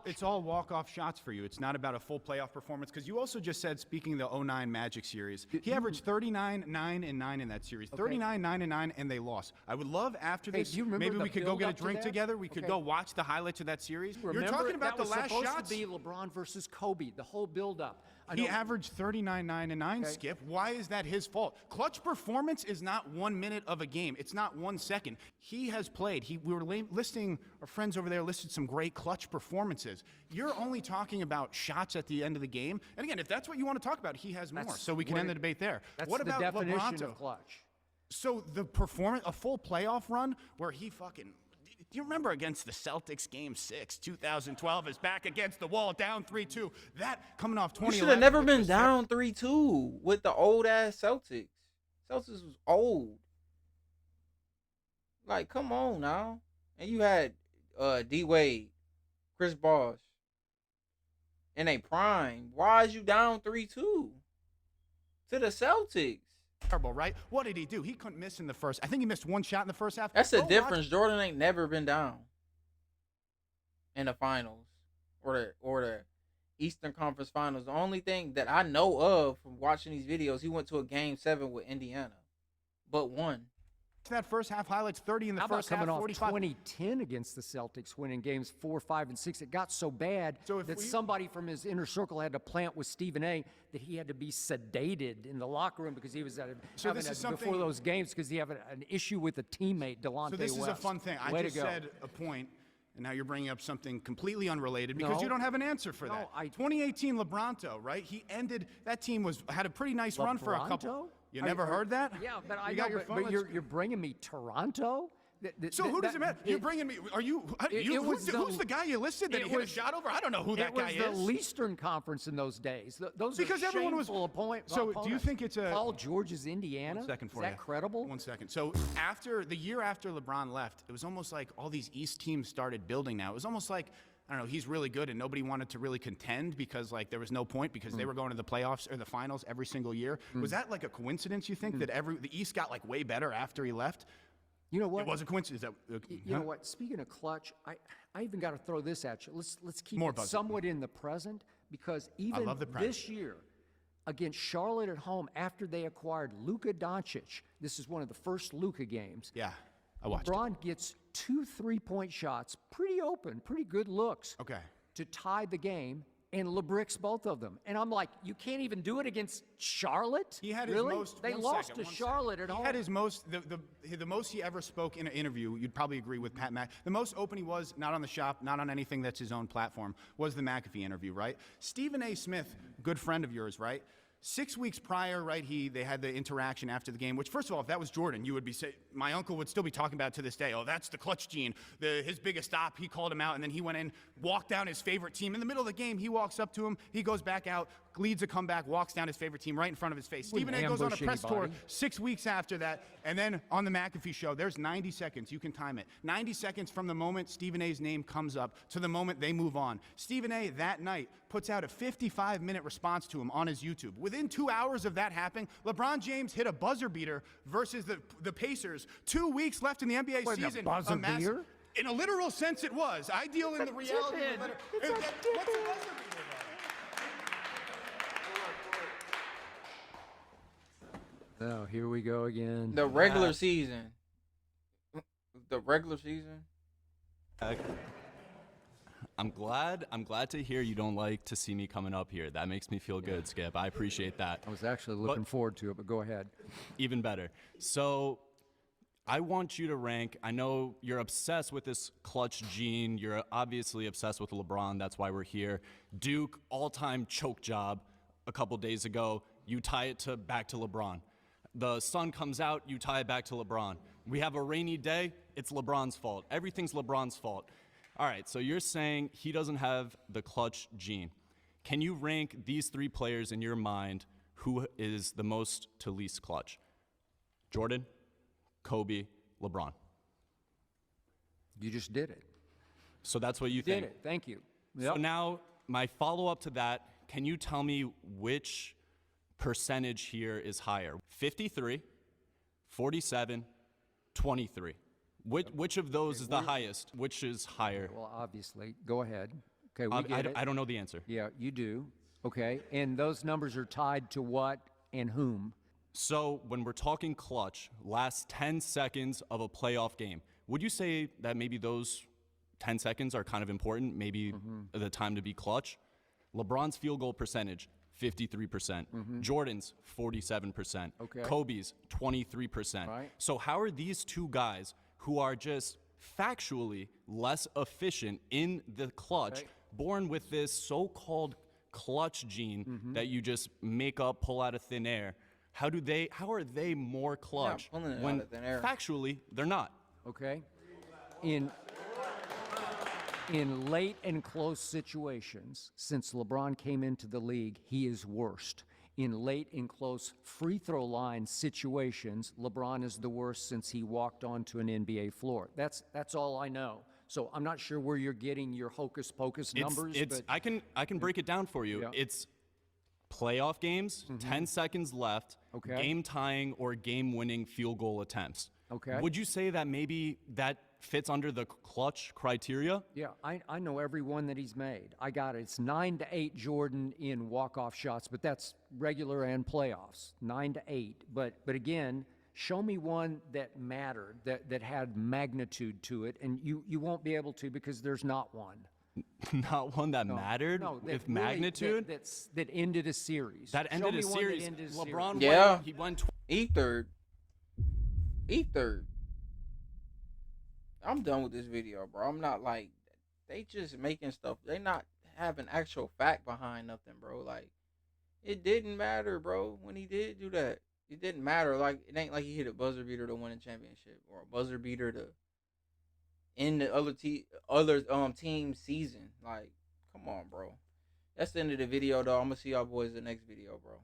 It's all walk-off shots for you. It's not about a full playoff performance, because you also just said, speaking of the 09 Magic series, he averaged 39, 9, and 9 in that series. Okay. 39, 9, and 9, and they lost. I would love after this, maybe we could go get a drink together. We could go watch the highlights of that series. Remember, you're talking about the last shots. That was supposed to be LeBron versus Kobe, the whole build-up. He averaged 39, 9, and 9, Skip. Why is that his fault? Clutch performance is not 1 minute of a game. It's not 1 second. He has played. We were listing, our friends over there listed some great clutch performances. You're only talking about shots at the end of the game. And again, if that's what you want to talk about, he has more. So we can end the debate there. That's what about the definition LeBron? of clutch. So the performance, a full playoff run where he fucking... Do you remember against the Celtics, Game 6, 2012, is back against the wall, down 3-2. That coming off 2011. You should have never been down 3-2 with the old-ass Celtics. Celtics was old. Like, come on now. And you had D-Wade, Chris Bosh in a prime. Why is you down 3-2 to the Celtics? Terrible, right? What did he do? He couldn't miss in the first. I think he missed 1 shot in the first half. That's the difference. Jordan ain't never been down in the finals or the Eastern Conference Finals. The only thing that I know of from watching these videos, he went to a Game 7 with Indiana, but won. That first half highlights 30 in the first half, 45. Off 2010 against the Celtics, winning games 4, 5, and 6. It got so bad that somebody from his inner circle had to plant with Stephen A. that he had to be sedated in the locker room because he was before those games because he had an issue with a teammate, Delonte West. So this is a fun thing. I just said a point, and now you're bringing up something completely unrelated because you don't have an answer for that. 2018 LeBronto, right? He ended that team had a pretty nice run for a couple. You never heard that? Yeah, but you're bringing me Toronto. So who does it matter? You're bringing me. Are you? Who's the guy you listed that he hit a shot over? I don't know who that guy is. It was the Eastern Conference in those days. Those because are everyone was opponents. So do you think it's a Paul George's Indiana? 1 second for you. Is that credible? 1 second. So the year after LeBron left, it was almost like all these East teams started building. Now it was almost like, I don't know, he's really good and nobody wanted to really contend because like there was no point because they were going to the playoffs or the finals every single year. Was that like a coincidence, you think, that the East got like way better after he left? You know what? It was a coincidence. You know what? Speaking of clutch, I even got to throw this at you. Let's keep it somewhat in the present because even this year against Charlotte at home after they acquired Luka Doncic, this is one of the first Luka games. Yeah. I watched LeBron gets 2 3-point shots, pretty open, pretty good looks. Okay. To tie the game, and LeBricks both of them. And I'm like, you can't even do it against Charlotte? He had really? his most. They lost to Charlotte at home. He had his most. The most he ever spoke in an interview. You'd probably agree with Pat Mac. The most open he was, not on the shop, not on anything that's his own platform, was the McAfee interview, right? Stephen A. Smith, good friend of yours, right? 6 weeks prior, right, they had the interaction after the game, which, first of all, if that was Jordan, you would be my uncle would still be talking about it to this day. Oh, that's the clutch gene. His biggest stop, he called him out, and then he went in, walked down his favorite team. In the middle of the game, he walks up to him, he goes back out, leads a comeback, walks down his favorite team right in front of his face. Stephen A. goes on a press tour 6 weeks after that, and then on the McAfee show, there's 90 seconds. You can time it. 90 seconds from the moment Stephen A.'s name comes up to the moment they move on. Stephen A. that night puts out a 55-minute response to him on his YouTube. Within 2 hours of that happening, LeBron James hit a buzzer beater versus the Pacers. 2 weeks left in the NBA season. A buzzer beater? In a literal sense, it was. I deal in the reality of the what's a buzzer beater? Oh, here we go again. The regular season. The regular season. I'm glad to hear you don't like to see me coming up here. That makes me feel good, Skip. I appreciate that. I was actually looking forward to it, but go ahead. Even better. So I want you to rank. I know you're obsessed with this clutch gene. You're obviously obsessed with LeBron. That's why we're here. Duke, all-time choke job a couple days ago. You tie it back to LeBron. The sun comes out, you tie it back to LeBron. We have a rainy day, it's LeBron's fault. Everything's LeBron's fault. All right, so you're saying he doesn't have the clutch gene. Can you rank these three players in your mind who is the most to least clutch? Jordan, Kobe, LeBron. You just did it. So that's what you think? Did it. Thank you. So now my follow-up to that, can you tell me which percentage here is higher? 53, 47, 23. Which of those is the highest? Which is higher? Well, obviously. Go ahead. Okay, we get it. I don't know the answer. Yeah, you do. Okay, and those numbers are tied to what and whom? So when we're talking clutch, last 10 seconds of a playoff game, would you say that maybe those 10 seconds are kind of important, maybe the time to be clutch? LeBron's field goal percentage, 53%. Jordan's 47%. Okay. Kobe's 23%. Right. So how are these two guys who are just factually less efficient in the clutch, born with this so-called clutch gene that you just make up, pull out of thin air? How are they more clutch pulling it when out of thin air. factually they're not? Okay. In late and close situations, since LeBron came into the league, he is worst. In late and close free throw line situations, LeBron is the worst since he walked onto an NBA floor. That's all I know. So I'm not sure where you're getting your hocus pocus numbers. But I can break it down for you. Yeah. It's playoff games, 10 seconds left, game tying or game winning field goal attempts. Okay. Would you say that maybe that fits under the clutch criteria? Yeah, I know every one that he's made. I got it. It's 9-8 Jordan in walk-off shots, but that's regular and playoffs. 9-8. But again, show me one that mattered, that had magnitude to it, and you won't be able to because there's not one. Not one that mattered with magnitude? That ended a series. That ended a series. LeBron went third. I'm done with this video, bro. I'm not like, they just making stuff. They not having actual fact behind nothing, bro. Like, it didn't matter, bro, when he did do that. It didn't matter. Like, it ain't like he hit a buzzer beater to win a championship or a buzzer beater to end the other team's season. Like, come on, bro. That's the end of the video, though. I'm gonna see y'all boys in the next video, bro.